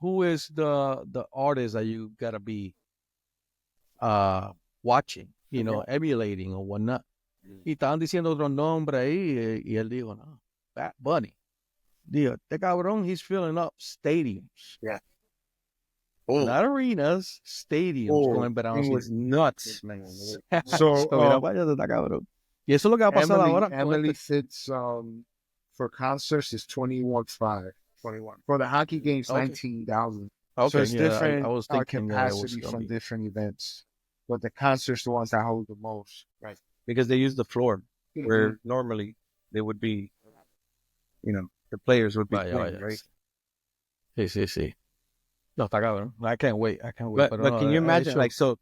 who is the artist that you gotta be watching, you know, emulating or whatnot. Y estaban diciendo otro nombre ahí y él dijo, no, Bad Bunny. Digo, este cabrón, he's filling up stadiums.
Yeah.
Not arenas, stadiums con el verano
it
sin
was nuts, man.
So,
mira, vaya, está cabrón. Y eso es lo que va a pasar ahora. con
Emily
este-
fits for concerts is 21.5.
21.
For the hockey games,
Okay.
19,000.
Okay,
So it's
yeah,
different
I was thinking that it was
capacity
gonna
from
be-
different events. But the concerts the ones that hold the most.
Right. Because they use the floor where normally they would be, you know, the players would be
Vaya,
playing,
vaya.
right?
Sí. No, está cabrón. I can't wait.
But
Pero no,
can you imagine,
eso-
like, so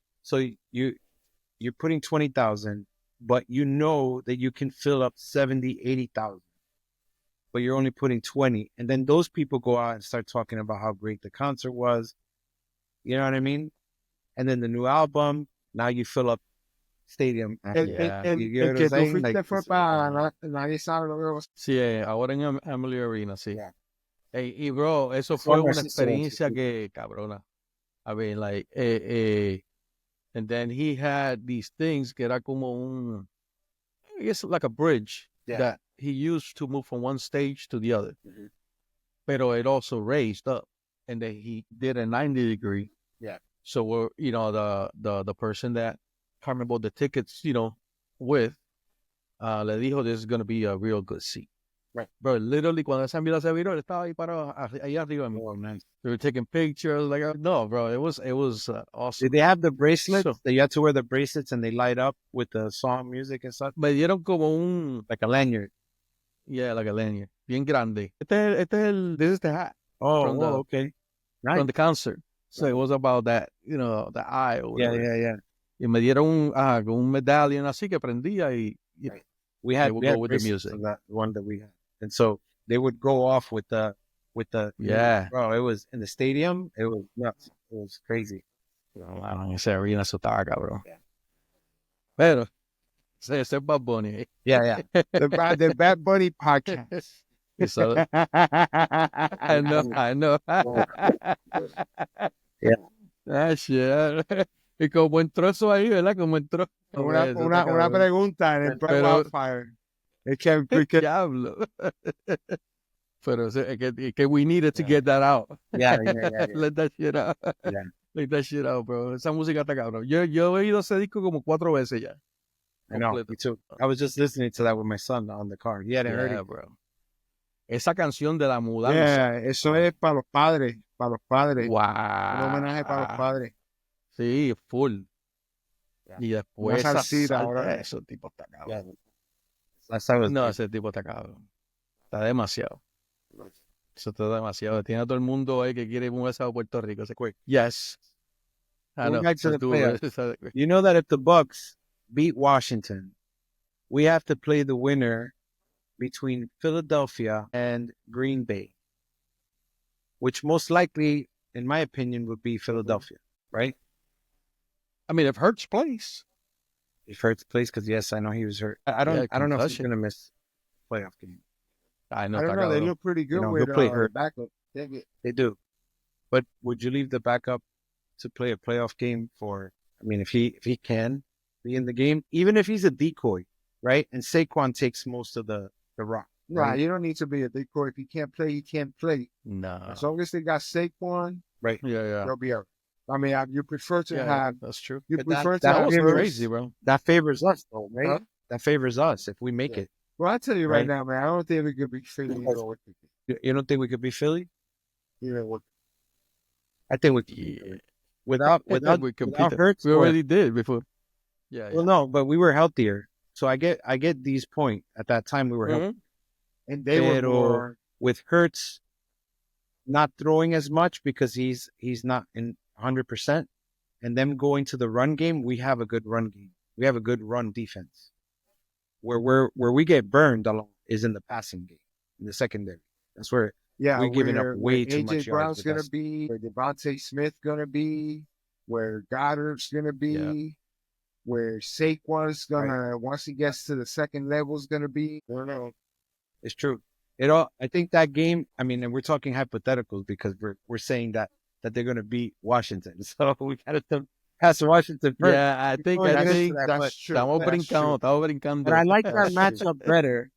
you're putting 20,000, but you know that you can fill up 70, 80,000, but you're only putting 20, and then those people go out and start talking about how great the concert was. You know what I mean? And then the new album, now you fill up stadium.
El,
Yeah.
el,
You get
el
what
que
I'm
tú
saying?
fuiste
Like,
fue para nadie sabe lo que va a
Sí, ahora en Emily Arena, sí.
Yeah.
Y bro, eso
It's
fue
one
una
Narciso
experiencia
also.
que cabrona. I mean, like, and then he had these things que era como un, I guess like a bridge
Yeah.
that he used to move from one stage to the other.
Mhm.
Pero it also raised up, and then he did a 90-degree.
Yeah.
So we're, you know, the person that Carmen bought the tickets, you know, with, le dijo this is going to be a real good seat.
Right.
Bro, literally, cuando esa mierda se viró, él estaba ahí parado, ahí arriba.
Oh, man.
They were taking pictures. Like, no, bro, it was awesome.
Did they have the bracelets?
So-
that you had to wear the bracelets and they light up with the song music and stuff?
Me dieron como un,
Like a lanyard.
yeah, like a lanyard, bien grande. This is the hat
Oh,
From the-
okay. Nice.
from the concert. So it was about that, you know, the eye or
Yeah,
whatever.
yeah.
Y me dieron un medallion así que prendía y
Right. We had
would
we
go
had
with the
bracelets
music.
of that one that we had, and so they would go off with the
Yeah.
Bro, it was in the stadium. It was nuts. It was crazy.
No, mano, en ese arena eso estaba cabrón.
Yeah.
Pero, ese es Bad Bunny.
Yeah.
The Bad Bunny podcast.
So, I know.
Yeah.
Ah, shit. Y como entró eso ahí, ¿verdad? Como entró.
Una pregunta en el
Pero-
Wildfire. Es que
Diablo. Pero es que we needed to get that out.
Yeah.
Let that shit out.
Yeah.
Let that shit out, bro. Esa música está cabrón. Yo he oído ese disco como 4 veces ya.
I know.
Completo.
Me too. I was just listening to that with my son on the car. He hadn't heard
Yeah,
it.
bro. Esa canción de la mudanza.
yeah, eso es para los padres. Para los padres.
Wow.
Un homenaje para los padres.
Sí, full.
Yeah.
Y después
Una
esa
salsita
salsa,
ahora.
ese tipo está cabrón.
Yeah. Last time was
No, ese tipo está cabrón. Está demasiado. Eso está demasiado. Tiene a todo el mundo ahí que quiere mudarse a Puerto Rico. Quick. Yes. I
Going
know.
back to the
Estuvo-
playoffs. You know that if the Bucs beat Washington, we have to play the winner between Philadelphia and Green Bay, which most likely, in my opinion, would be Philadelphia, right?
I mean, if Hurts plays.
If Hurts plays, because yes, I know he was hurt. I don't know if he's
concussion.
gonna miss playoff game.
I know.
I don't
está
know. They
cabrón.
look pretty good
You know,
with
he'll play
the
hurt.
backup.
They do, but would you leave the backup to play a playoff game for? I mean, if he can be in the game, even if he's a decoy, right? And Saquon takes most of the rock.
Right, you don't need to be a decoy. If he can't play, he can't play.
No.
As long as they got Saquon,
Yeah.
they'll be out. I mean, you prefer to
Yeah,
have
that's true.
you
But
prefer to
that
have
was
favors-
crazy, bro.
That favors us, though, right?
Huh?
That favors us if we make
Yeah.
it.
Well, I tell you right
Right.
now, man, I don't think we could be Philly either with
You don't think we could be Philly?
either with
I think we could. Be
Yeah.
Philly. Without
we
without
competed.
Hurts.
We already did before. Yeah.
Well, no, but we were healthier, so I get D's point. At that time, we were healthy.
Mhm.
and they were
Pero-
more.
With Hurts not throwing as much because he's not in 100%, and them going to the run game, we have a good run game. We have a good run defense. Where we get burned a lot is in the passing game, in the secondary. That's where
Yeah,
we're giving up
where
way too
AJ
much yards
Brown's
with
gonna
us.
be, where Devontae Smith gonna be, where Goddard's gonna be,
Yeah.
where Saquon's gonna once he gets to the second level is gonna be. I don't know.
It's true. I think that game. I mean, and we're talking hypotheticals because we're saying that they're going to beat Washington. So we got to pass Washington first.
Yeah, I think
That's true.
estamos
That's true.
brincando.
But I like that
That's true.
matchup better.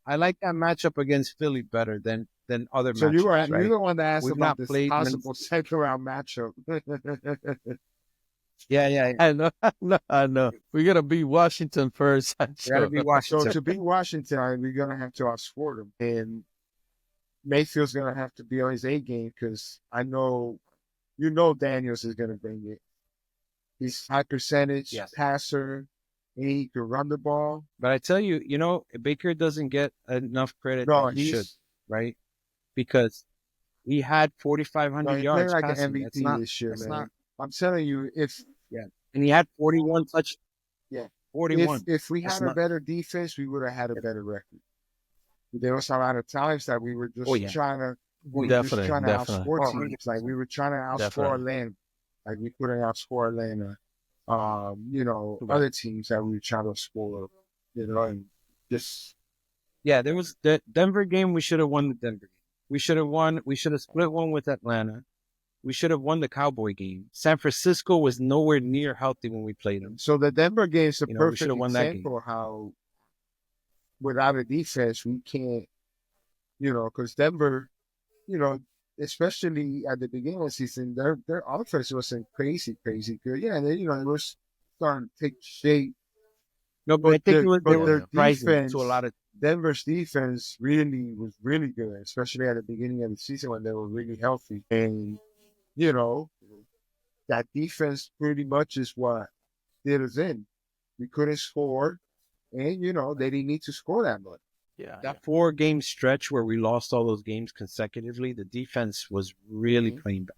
I like that matchup against Philly better than other
So
matchups.
you're
right?
the one that asked
We've
about
not
this
played
possible second round matchup.
Yeah.
I know. We gotta beat Washington first.
We got to be
So
Washington.
to beat Washington, we're gonna have to outscore them, and Mayfield's gonna have to be on his A game because I know, Daniels is gonna bring it. He's high percentage
Yes.
passer, and he can run the ball.
But I tell you, Baker doesn't get enough credit
No,
that he should,
he's
right? Because he had 4,500
no, he's
yards
playing like an
passing.
MVP
That's not,
this year,
that's
man.
not,
I'm telling you,
and he had 41 touch.
Yeah.
41.
if we
That's
had a
not-
better defense, we would have had a better record. There was a lot of times that we were just
Oh, yeah.
trying to
Definitely,
trying to
definitely.
outscore
Oh,
teams. Like we were trying to outscore
Definitely.
Atlanta. Like we couldn't outscore Atlanta.
Right.
Other teams that we were trying to score, and just
Yeah, there was the Denver game. We should have won the Denver game. We should have split one with Atlanta. We should have won the Cowboy game. San Francisco was nowhere near healthy when we played them.
so the Denver game is a
We
perfect
should have won that game.
example of how without a defense we can't, because Denver, especially at the beginning of the season, their offense wasn't crazy good. Yeah, they it was starting to take shape.
No, but I think
their
they were surprising
defense-
to a lot of
Denver's defense was really good, especially at the beginning of the season when they were really healthy. And, you know, that defense pretty much is what did us in. We couldn't score, and, they didn't need to score that much.
Yeah.
That 4-game stretch where we lost all those games consecutively, the defense was really playing bad.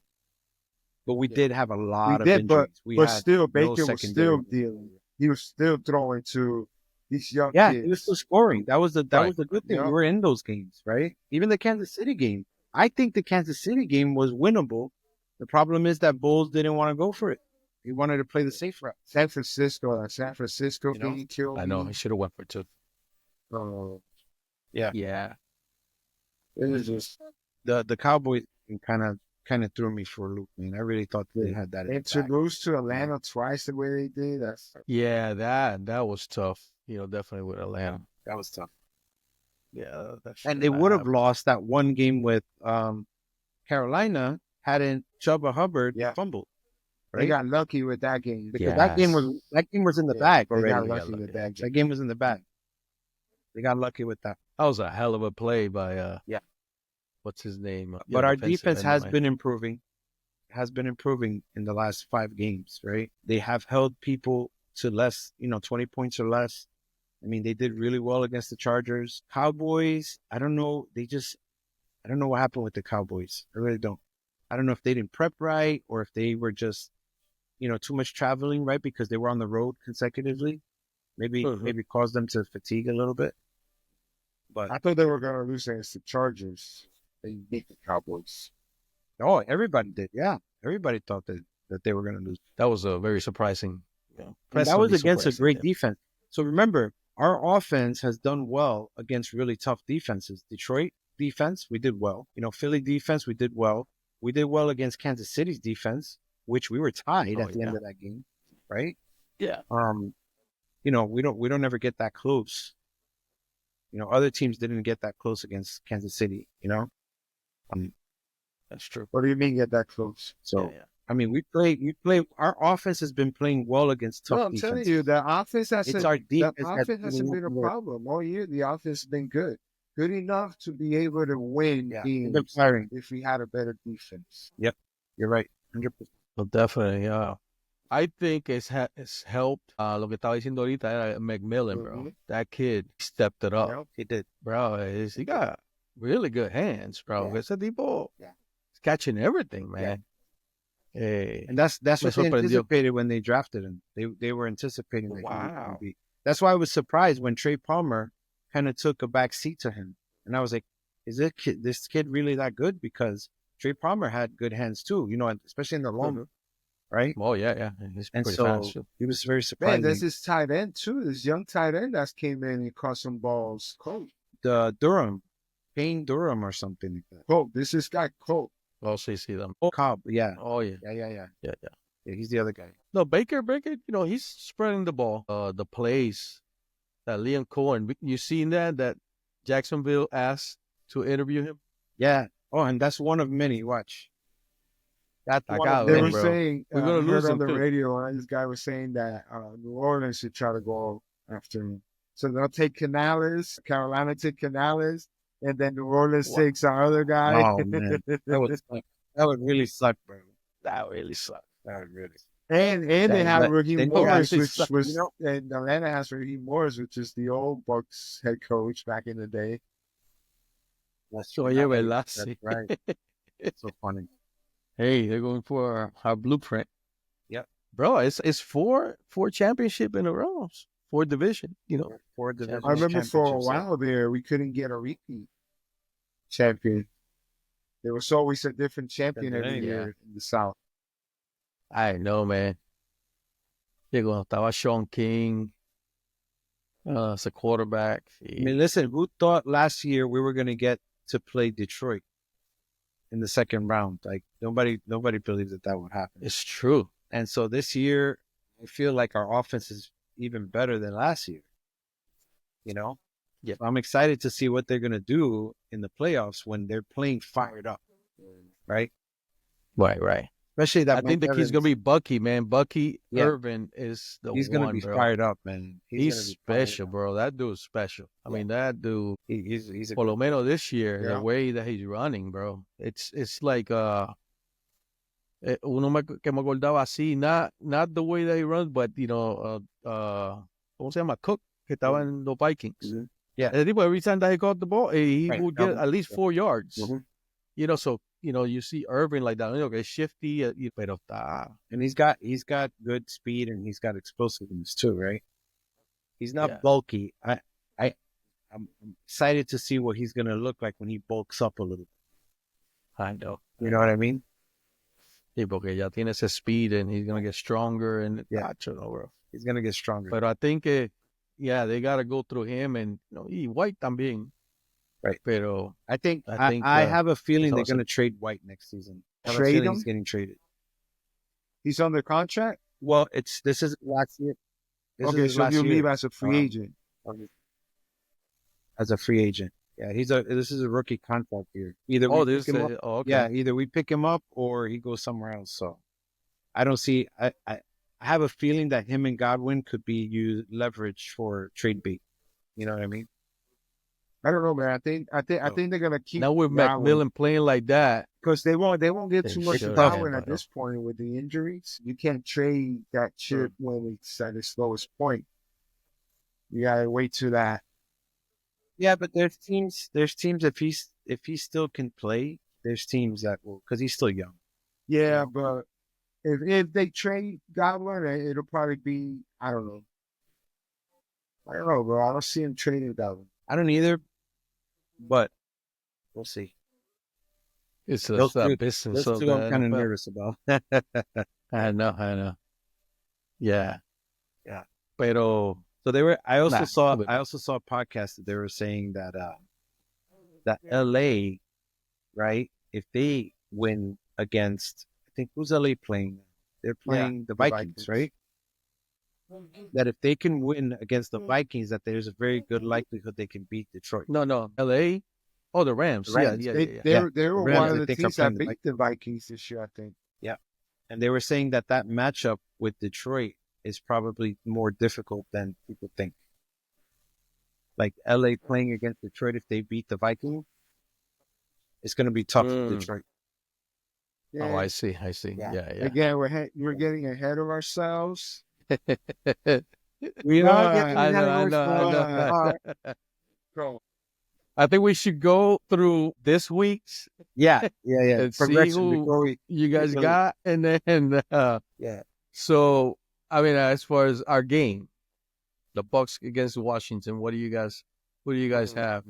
But we did have a lot of injuries.
But still, Baker was still dealing. He was still throwing to these young kids.
Yeah, he was still scoring. That was the good thing. We were in those games, right? Even the Kansas City game. I think the Kansas City game was winnable. The problem is that Bulls didn't want to go for it. He wanted to play the safe route.
San Francisco he killed.
I know. He should have went for 2.
Yeah.
It was just
the Cowboys kind of threw me for a loop, man. I really thought they had that.
And to lose to Atlanta twice the way they did,
that was tough. Definitely with Atlanta.
That was tough.
Yeah,
and they would have lost that one game with Carolina hadn't Chuba Hubbard fumbled. Right?
They got lucky with that game
because that game was in the bag already.
They got lucky with that game.
That game was in the bag. They got lucky with that.
That was a hell of a play by what's his name?
But our defense has been improving. Has been improving in the last 5 games, right? They have held people to less, 20 points or less. I mean, they did really well against the Chargers. Cowboys, I don't know. I don't know what happened with the Cowboys. I really don't. I don't know if they didn't prep right or if they were just, too much traveling, right? Because they were on the road consecutively. Maybe caused them to fatigue a little bit. But
I thought they were going to lose against the Chargers. They beat the Cowboys.
Oh, everybody did. Yeah. Everybody thought that they were going to lose.
That was a very surprising.
That was against a great defense. So remember, our offense has done well against really tough defenses. Detroit defense, we did well. Philly defense, we did well. We did well against Kansas City's defense, which we were tied at the end of that game, right?
Yeah.
We don't ever get that close. Other teams didn't get that close against Kansas City,
That's true.
What do you mean get that close?
So, I mean, we play, our offense has been playing well against tough defenses.
I'm telling you, the offense hasn't been a
work.
problem. All year, the offense has been good. Good enough to be able to win games if we had a better defense.
Yep, you're right, 100%.
Well, definitely, yeah. I think it's helped. Lo que estaba diciendo ahorita era McMillan, bro. That kid stepped it up.
Yep, he did.
Bro, he got really good hands, bro. Ese tipo is catching everything, man. Hey,
and that's what they anticipated when they drafted him. They were anticipating that he would be. That's why I was surprised when Trey Palmer kind of took a back seat to him. And I was like, is this kid really that good? Because Trey Palmer had good hands too, especially in the long, right?
Oh, yeah. He's
and
pretty
so
fast too.
He was very surprised.
Man, there's this tight end too, this young tight end that came in and caught some balls. Colt.
Durham, Payne Durham or something like that.
Colt, this is guy Colt.
Oh, see them.
Oh, Cobb, yeah.
Oh, yeah.
Yeah, he's the other guy.
No, Baker, he's spreading the ball. The plays that Liam Cohen, you seen that Jacksonville asked to interview him?
Yeah. Oh, and that's one of many. Watch.
They were saying, we're going to lose on the radio, and this guy was saying that New Orleans should try to go after him. So they'll take Canales, Carolina take Canales, and then New Orleans takes our other guy.
Oh, man. That would really suck, bro.
That really suck.
That would really suck.
And they have Raheem Morris, which was, and Atlanta has Raheem Morris, which is the old Bucs head coach back in the day.
That's right. It's so funny.
Hey, they're going for our blueprint.
Yep.
Bro, it's four championship in a row. 4 division,
4 division.
I remember for a while there, we couldn't get a repeat champion. There was always a different champion every year in the South.
I know, man. Estaba Sean King as a quarterback.
I mean, listen, who thought last year we were going to get to play Detroit in the second round? Like, nobody believes that would happen.
It's true.
And so this year, I feel like our offense is even better than last year. Yeah. So I'm excited to see what they're going to do in the playoffs when they're playing fired up. Right?
Right.
Especially that
I think the kid's gonna be Bucky, man. Bucky Irvin is the
he's
one,
gonna be
bro.
fired up, man.
He's special, bro. That dude's special. I mean, that dude.
He's a
Por lo menos this year,
Yeah.
the way that he's running, bro. It's like uno que me acordaba así, not the way that he runs, but ¿cómo se llama? Cook, que estaba en los Vikings.
Mm-hmm. Yeah.
El tipo, every time that he caught the ball, he would get at least 4 yards.
Mm-hmm.
So you see Irvin like that, que es shifty, pero está.
And he's got good speed and he's got explosiveness too, right? He's not bulky. I'm excited to see what he's gonna look like when he bulks up a little bit.
I know.
You know what I mean?
Sí, porque ya tiene ese speed and he's gonna get stronger and bro.
He's gonna get stronger.
But I think, they gotta go through him and White también.
Right.
Pero
I think I have a feeling they're gonna trade White next season.
Trade him?
He's getting traded.
He's under contract?
Well, this is last year.
Okay, so he'll leave as a free agent.
As a free agent. Yeah, this is a rookie contract year. Either either we pick him up or he goes somewhere else. So I don't see. I have a feeling that him and Godwin could be used leverage for trade bait. You know what I mean?
I don't know, man. I think they're gonna keep
now with McMillan playing like that
because they won't get too much power at this point with the injuries. You can't trade that chip when it's at its lowest point. You gotta wait to that.
Yeah, but there's teams if he still can play, there's teams that will, because he's still young.
Yeah, but if they trade Godwin, it'll probably be I don't know, bro. I don't see him trading Godwin.
I don't either, but we'll see.
It's a business.
Those two I'm kind of nervous about.
I know. Yeah. Pero.
So they were. I also saw a podcast that they were saying that that LA, right? If they win against, I think who's LA playing? They're playing the Vikings, right? That if they can win against the Vikings, that there's a very good likelihood they can beat Detroit.
No, LA. Oh, the Rams. Yeah.
They were one of the teams that beat the Vikings this year, I think.
Yeah, and they were saying that matchup with Detroit is probably more difficult than people think. Like LA playing against Detroit, if they beat the Vikings, it's going to be tough for Detroit.
Yeah. Oh, I see. Yeah.
Again, we're getting ahead of ourselves.
We are getting
ahead of ourselves. I think we should go through this week's.
Yeah.
And see who you guys got, and then So. I mean, as far as our game, the Bucs against Washington, what do you guys have?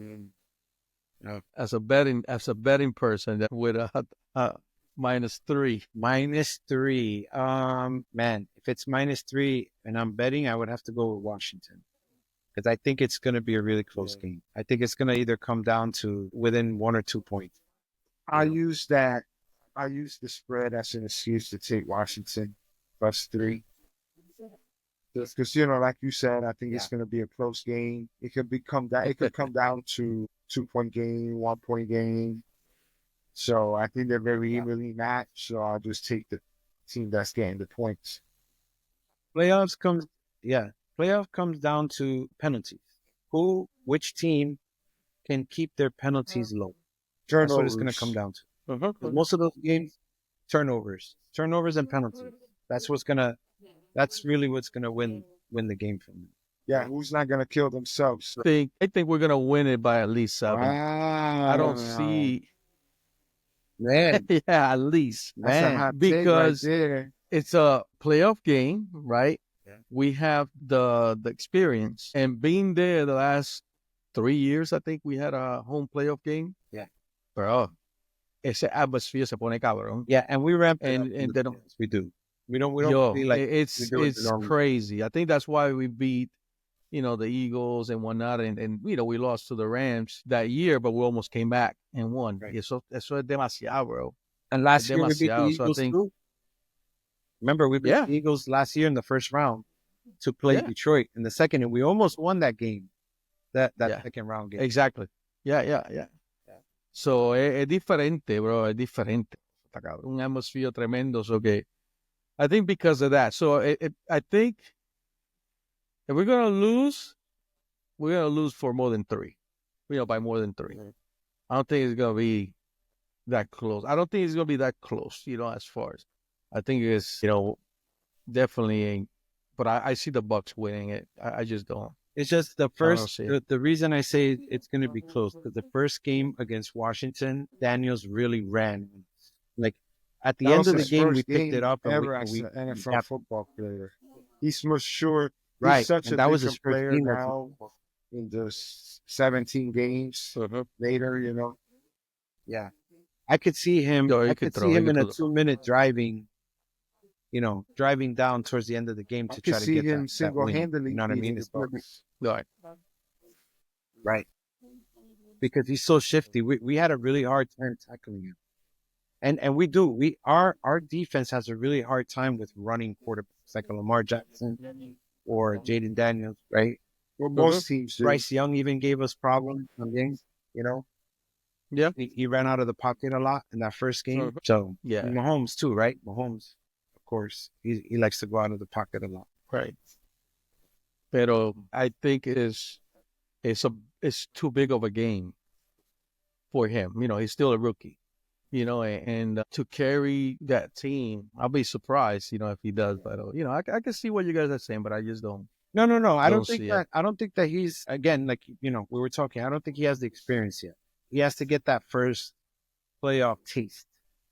As a betting person, that with a -3.
-3. Man, if it's -3 and I'm betting, I would have to go with Washington because I think it's going to be a really close game. I think it's going to either come down to within 1 or 2 points.
I use the spread as an excuse to take Washington +3. Because like you said, I think it's going to be a close game. It could come down to 2-point game, 1-point game. So I think they're very evenly matched. So I'll just take the team that's getting the points.
Playoff comes down to penalties. Which team can keep their penalties low?
Turnovers.
That's what it's going to come down to. Most of those games, turnovers and penalties. That's really what's gonna win the game for me.
Yeah, who's not gonna kill themselves?
I think we're gonna win it by at least 7.
Wow.
I don't see.
Man,
yeah, at least,
man,
because
right
it's a playoff game, right?
Yeah.
We have the experience and being there the last 3 years. I think we had a home playoff game.
Yeah,
bro, ese atmosphere se pone cabrón.
Yeah, and we ramp it up.
And they don't.
We do. We don't feel like
it's crazy. I think that's why we beat, the Eagles and whatnot, and we lost to the Rams that year, but we almost came back and won.
Right.
Eso es demasiado, bro.
And last year we beat the Eagles too. Remember, we beat the Eagles last year in the first round to play Detroit in the second, and we almost won that game, that second round game.
Exactly. Yeah. So es diferente, bro. Es diferente. explota, cabrón. Un atmosphere tremendo. So que I think because of that. So I think if we're going to lose for more than 3. By more than 3. I don't think it's going to be that close. I don't think it's going to be that close, as far as. I think it's, definitely ain't. But I see the Bucs winning it. I just don't.
It's just the first. The reason I say it's going to be close because the first game against Washington, Daniels really ran. Like at the end of the game, we picked it up.
Ever as an NFL football player, he's most sure.
Right,
he's such
and
a
that was his first
player
game
now. In the 17 games later,
Yeah, I could see him. I could see him in a 2-minute driving. Driving down towards the end of the game to try to get him
single-handedly.
You know what I mean? Right. Because he's so shifty. We had a really hard time tackling him. And we do. Our defense has a really hard time with running quarterbacks like a Lamar Jackson or Jaden Daniels, right?
Well, most teams do.
Bryce Young even gave us problems on games,
Yeah.
He ran out of the pocket a lot in that first game. So,
yeah.
Mahomes too, right? Mahomes, of course, he likes to go out of the pocket a lot.
Right. Pero I think it's too big of a game for him. He's still a rookie. And to carry that team, I'll be surprised, if he does. But I can see what you guys are saying, but I just don't.
No. I don't think that he's, again, like we were talking. I don't think he has the experience yet. He has to get that first playoff taste,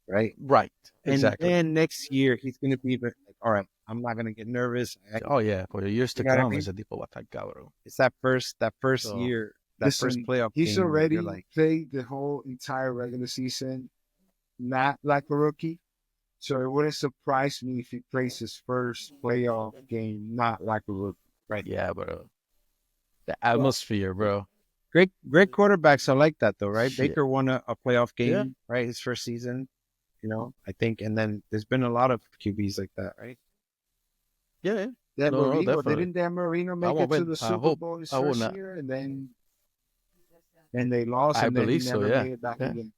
right?
Right. Exactly.
And then next year he's going to be like, all right, I'm not going to get nervous.
For the years to come, ese tipo va a estar cabrón.
It's that first year, first playoff.
He's
game
already played the whole entire regular season, not like a rookie. So it wouldn't surprise me if he plays his first playoff game not like a rookie.
Right. Yeah, bro. The atmosphere, bro.
Great quarterbacks are like that, though, right? Shit. Baker won a playoff game, right? His first season, I think. And then there's been a lot of QBs like that, right?
Yeah.
Marino, didn't Dan Marino make it to the Super Bowl his first year? And then they lost, and then he never made it back again.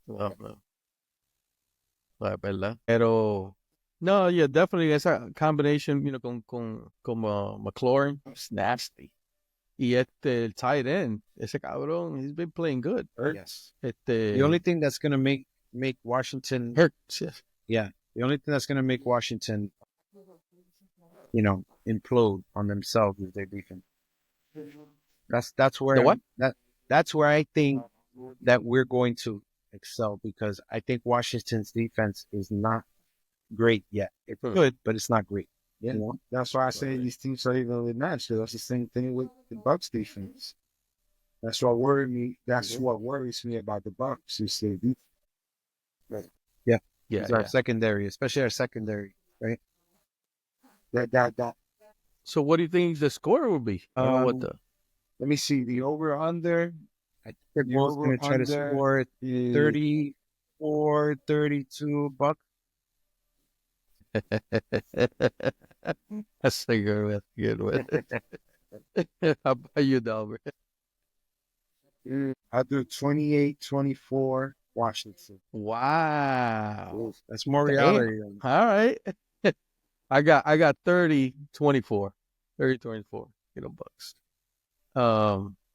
No. ¿Verdad? Pero... No, yeah, definitely. Esa combination, con McLaurin, it's nasty. Y el tight end, ese cabrón, he's been playing good.
Yes. The only thing that's going to make Washington
hurts. Yes.
Yeah. The only thing that's going to make Washington, implode on themselves is their defense. That's where
the what?
That's where I think that we're going to excel because I think Washington's defense is not great yet. It's good, but it's not great.
Yeah, that's why I say these teams are evenly matched. That's the same thing with the Bucs defense. That's what worries me. That's what worries me about the Bucs. Is their defense.
Right. Yeah. Our secondary, especially our secondary, right?
That.
So, what do you think the score will be?
Let me see the over/under.
I think they're both going to try to score 34-32 Bucs.
That's a good one. How about you, Dalbert?
I'll do 28-24 Washington.
Wow.
That's more reality.
All right. I got 30-24. 30-24. Bucs.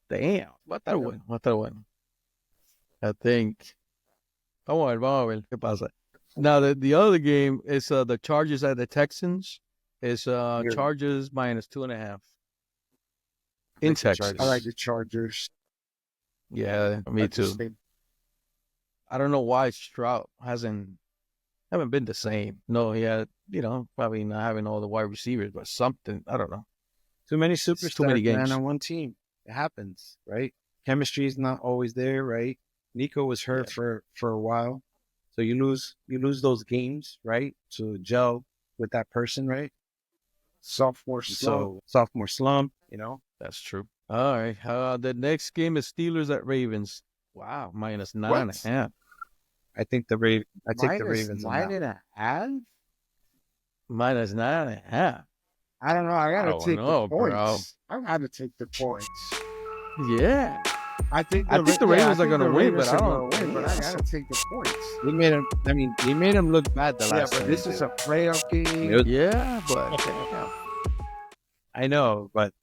Damn. What that one? I think. Vamos a ver qué pasa. Now, the other game is the Chargers at the Texans. It's Chargers minus 2.5 in Texas.
I like the Chargers.
Yeah, me too. I don't know why Stroud haven't been the same. No, he had, probably not having all the wide receivers, but something, I don't know.
Too many superstars, too many games on one team. It happens, right? Chemistry is not always there, right? Nico was hurt for a while. So you lose those games, right? To gel with that person, right?
Sophomore slump,
That's true. All right. The next game is Steelers at Ravens. Wow, minus 9.5.
I think the Ravens. I take the Ravens.
9.5.
Minus 9.5.
I don't know. I gotta take the points. Bro. I gotta take the points.
Yeah. I think the Ravens are going to win, but I don't.
But I gotta take the points.
He made him. I mean, he made him look bad the last time.
But this is a playoff game.
Yeah, but
I know, but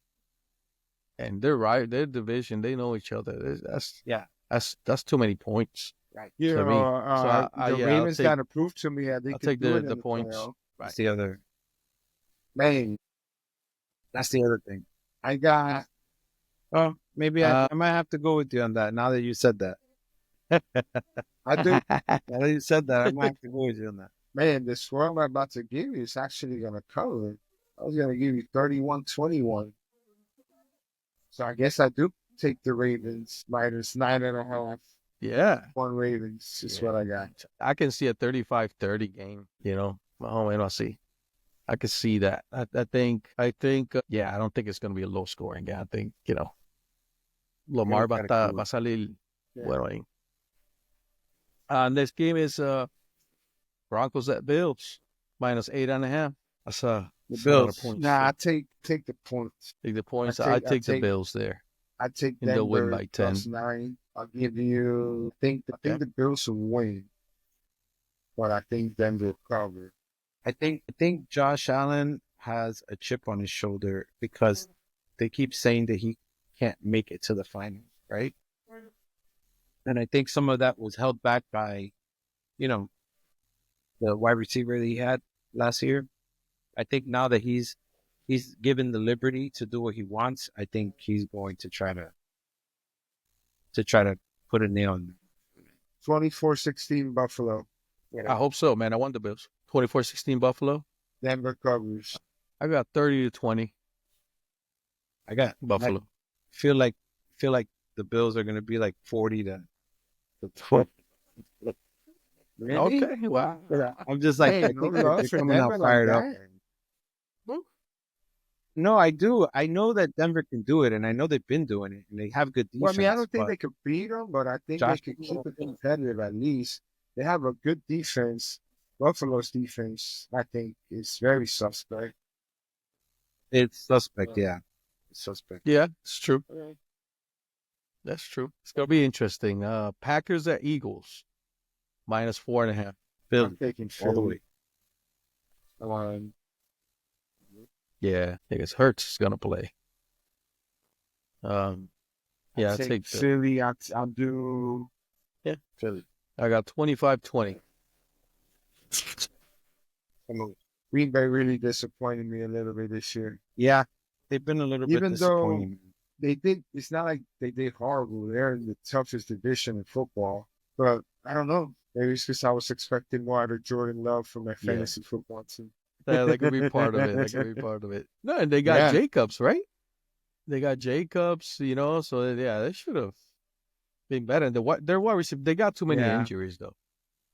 and they're right. Their division, they know each other. That's too many points.
Right.
The
Ravens got to prove to me that they
I'll
can
take
do it
the points.
That's the other.
Man,
that's the other thing.
I got.
Oh, maybe I might have to go with you on that. Now that you said that,
I do.
Now that you said that, I might have to go with you on that.
Man, the score I'm about to give you is actually going to cover. I was going to give you 31-21. So I guess I do take the Ravens minus 9.5.
Yeah.
One Ravens is what I got.
I can see a 35-30 game, I'll see. I can see that. I think, I don't think it's going to be a low scoring game. I think, Lamar va a salir bueno ahí. Next game is Broncos at Bills, minus 8.5. That's
the Bills.
Nah, I take the points.
Take the points. I take the Bills there.
I take
Denver. They'll win by 10.
+9. I'll give you. I think the Bills will win, but I think Denver will cover.
I think Josh Allen has a chip on his shoulder because they keep saying that he can't make it to the finals, right? And I think some of that was held back by, the wide receiver that he had last year. I think now that he's given the liberty to do what he wants, I think he's going to try to put a nail in it.
24-16 Buffalo.
I hope so, man. I want the Bills. 24-16 Buffalo.
Denver covers.
I got 30-20.
I got
Buffalo.
I feel like the Bills are going to be like 40-20.
Really?
Okay, wow.
I'm just like, I think they're coming out fired up. No, I do. I know that Denver can do it, and I know they've been doing it, and they have good defense.
Well, I don't think they can beat them, but I think they can keep it competitive at least. They have a good defense. Buffalo's defense, I think, is very suspect.
It's suspect, yeah. It's suspect.
Yeah, it's true. That's true. It's going to be interesting. Packers at Eagles, minus 4.5.
Philly. I'm taking Philly.
Yeah, I guess Hurts is going to play. I take
Philly. I'll do.
Yeah, Philly. I got 25-20.
Green Bay really disappointed me a little bit this year.
Yeah, they've been a little bit disappointing.
Even though they did, it's not like they did horrible. They're in the toughest division in football. But I don't know. Maybe it's because I was expecting more out of Jordan Love from my fantasy football team.
Yeah, that could be part of it. No, and they got Jacobs, right? They got Jacobs, so they should have been better. Their wide receiver, they got too many injuries, though.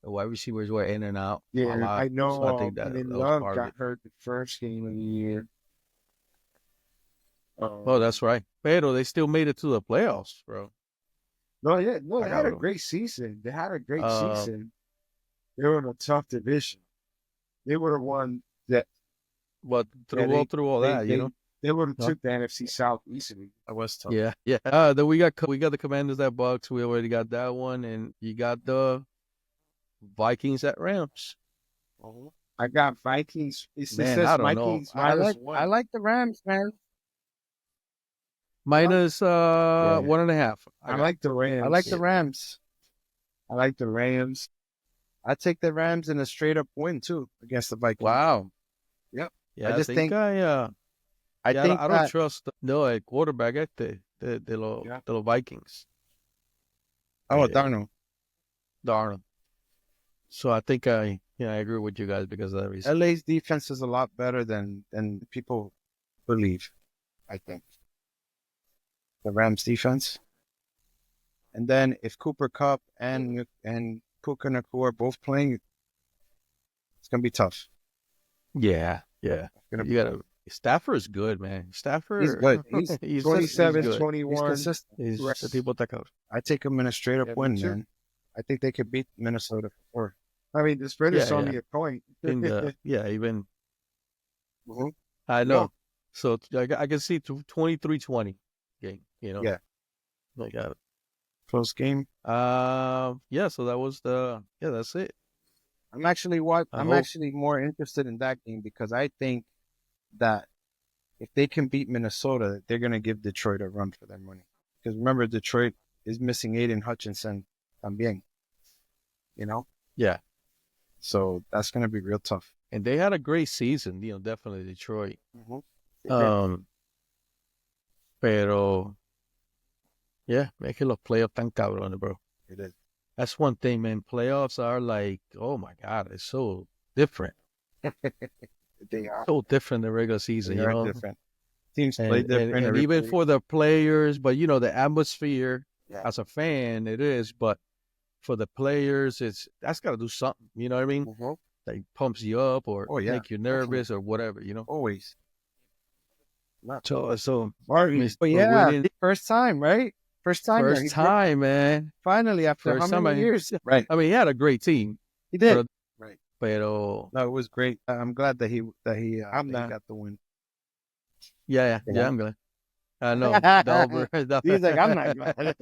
The wide receivers were in and out.
Yeah, I know.
So I think that
Love got hurt the first game of the year.
Oh, that's right. Pero they still made it to the playoffs, bro.
They had a great season. They had a great season. They were in a tough division. They would have won that.
But through all that,
they would have took the NFC South easily.
That was tough.
Yeah. Then we got the Commanders at Bucs. We already got that one, and you got the Vikings at Rams.
I got Vikings.
I don't know.
I like the Rams, man.
Minus 1.5.
I like the Rams.
I like the Rams.
I like the Rams.
I take the Rams in a straight up win too against the Vikings.
Wow.
Yep.
Yeah, I think I don't trust a quarterback at the Vikings.
Oh, Darnold.
So I think I agree with you guys because of that reason.
LA's defense is a lot better than people believe, I think. The Rams defense. And then if Cooper Kupp and Puka Nacua are both playing, it's gonna be tough.
Yeah. Stafford is good, man. Stafford,
he's good.
He's 27-21.
He's consistent. I take him in a straight up win, man. I think they could beat Minnesota.
The spread is only a point.
Even.
Mm-hmm.
I know. Yeah. So I can see 23-20 game.
Yeah.
I got it.
Close game.
Yeah. So that was that's it.
I'm actually more interested in that game because I think that if they can beat Minnesota, they're gonna give Detroit a run for their money. Because remember, Detroit is missing Aiden Hutchinson también. You know?
Yeah.
So that's gonna be real tough.
And they had a great season, definitely Detroit.
Mm-hmm.
Pero yeah, es que los playoffs tan cabrones, bro.
It is.
That's one thing, man. Playoffs are like, oh my God, it's so different.
They are
so different than regular season.
They are different. Teams play different,
and even for the players, but the atmosphere as a fan, it is. But for the players, that's got to do something. You know what I mean?
Mm-hmm.
Like pumps you up or make you nervous or whatever.
Always.
So
Martin, but yeah, first time, right? First time,
man.
Finally, after how many years?
Right. I mean, he had a great team.
He did.
Right. Pero
no, it was great. I'm glad that he got the win.
Yeah, I'm glad. I know.
He's like, I'm not glad.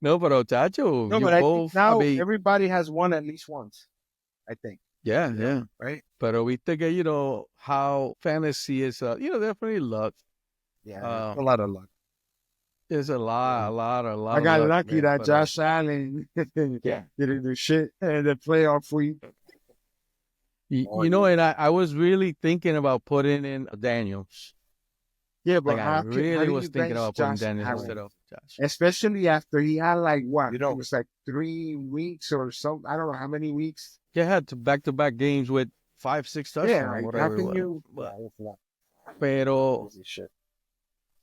No, pero Chacho,
no, but both, I think now everybody has won at least once, I think.
Yeah.
Right?
Pero viste que, how fantasy is, definitely luck.
Yeah, a lot of luck.
There's a lot
I got
of luck,
lucky that Josh Allen didn't do shit in the playoff week.
And I was really thinking about putting in Daniels.
Yeah, but
I really was thinking about putting Daniels instead of Josh.
Especially after he had it was like 3 weeks or something. I don't know how many weeks.
He had back-to-back games with 5-6 touchdowns.
Yeah, how can you?
Pero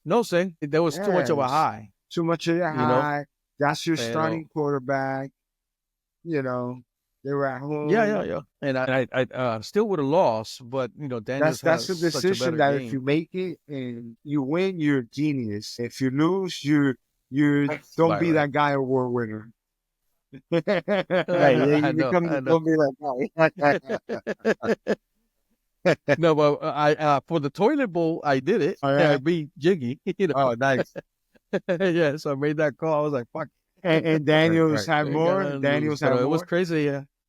no sé, there was too much of a high.
Too much of a high. That's your starting quarterback. They were at home.
Yeah. And I still would have lost, but Daniels
that's a decision that game. If you make it and you win, you're a genius. If you lose, you don't be that guy award winner.
Right, you become don't be that guy.
No, but I for the toilet bowl, I did it.
Oh, yeah.
I beat Jiggy.
Oh, nice.
Yeah, so I made that call. I was like, fuck.
And Daniels had more. Daniels had more.
It was crazy.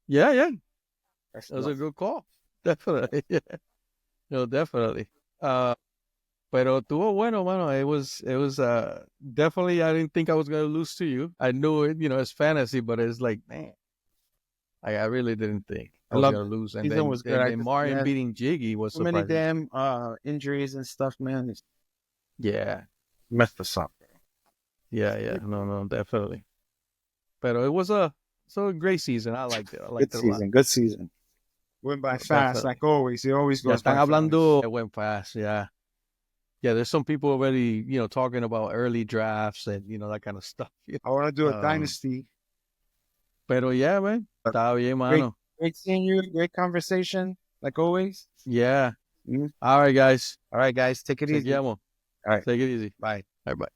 Yeah. That was a good call. Definitely. Yeah. No, definitely. Pero tuvo bueno, mano. It was definitely, I didn't think I was going to lose to you. I knew it, it's fantasy, but it's like, man, I really didn't think I was going to lose. And then, was good. And Martin beating Jiggy was surprising.
So many damn injuries and stuff, man.
Yeah.
Messed us up.
Yeah. No, definitely. Pero it was a great season. I liked it. I liked it a lot.
Good season.
Went by fast, like always. It always goes by
fast. It went fast, yeah. Yeah, there's some people already, talking about early drafts and, that kind of stuff.
I want to do a dynasty.
Pero yeah, man. Está bien, mano.
Great seeing you. Great conversation, like always.
Yeah. Mm-hmm. All right, guys.
Take it easy.
All right. Take it easy.
Bye.
All right, bye.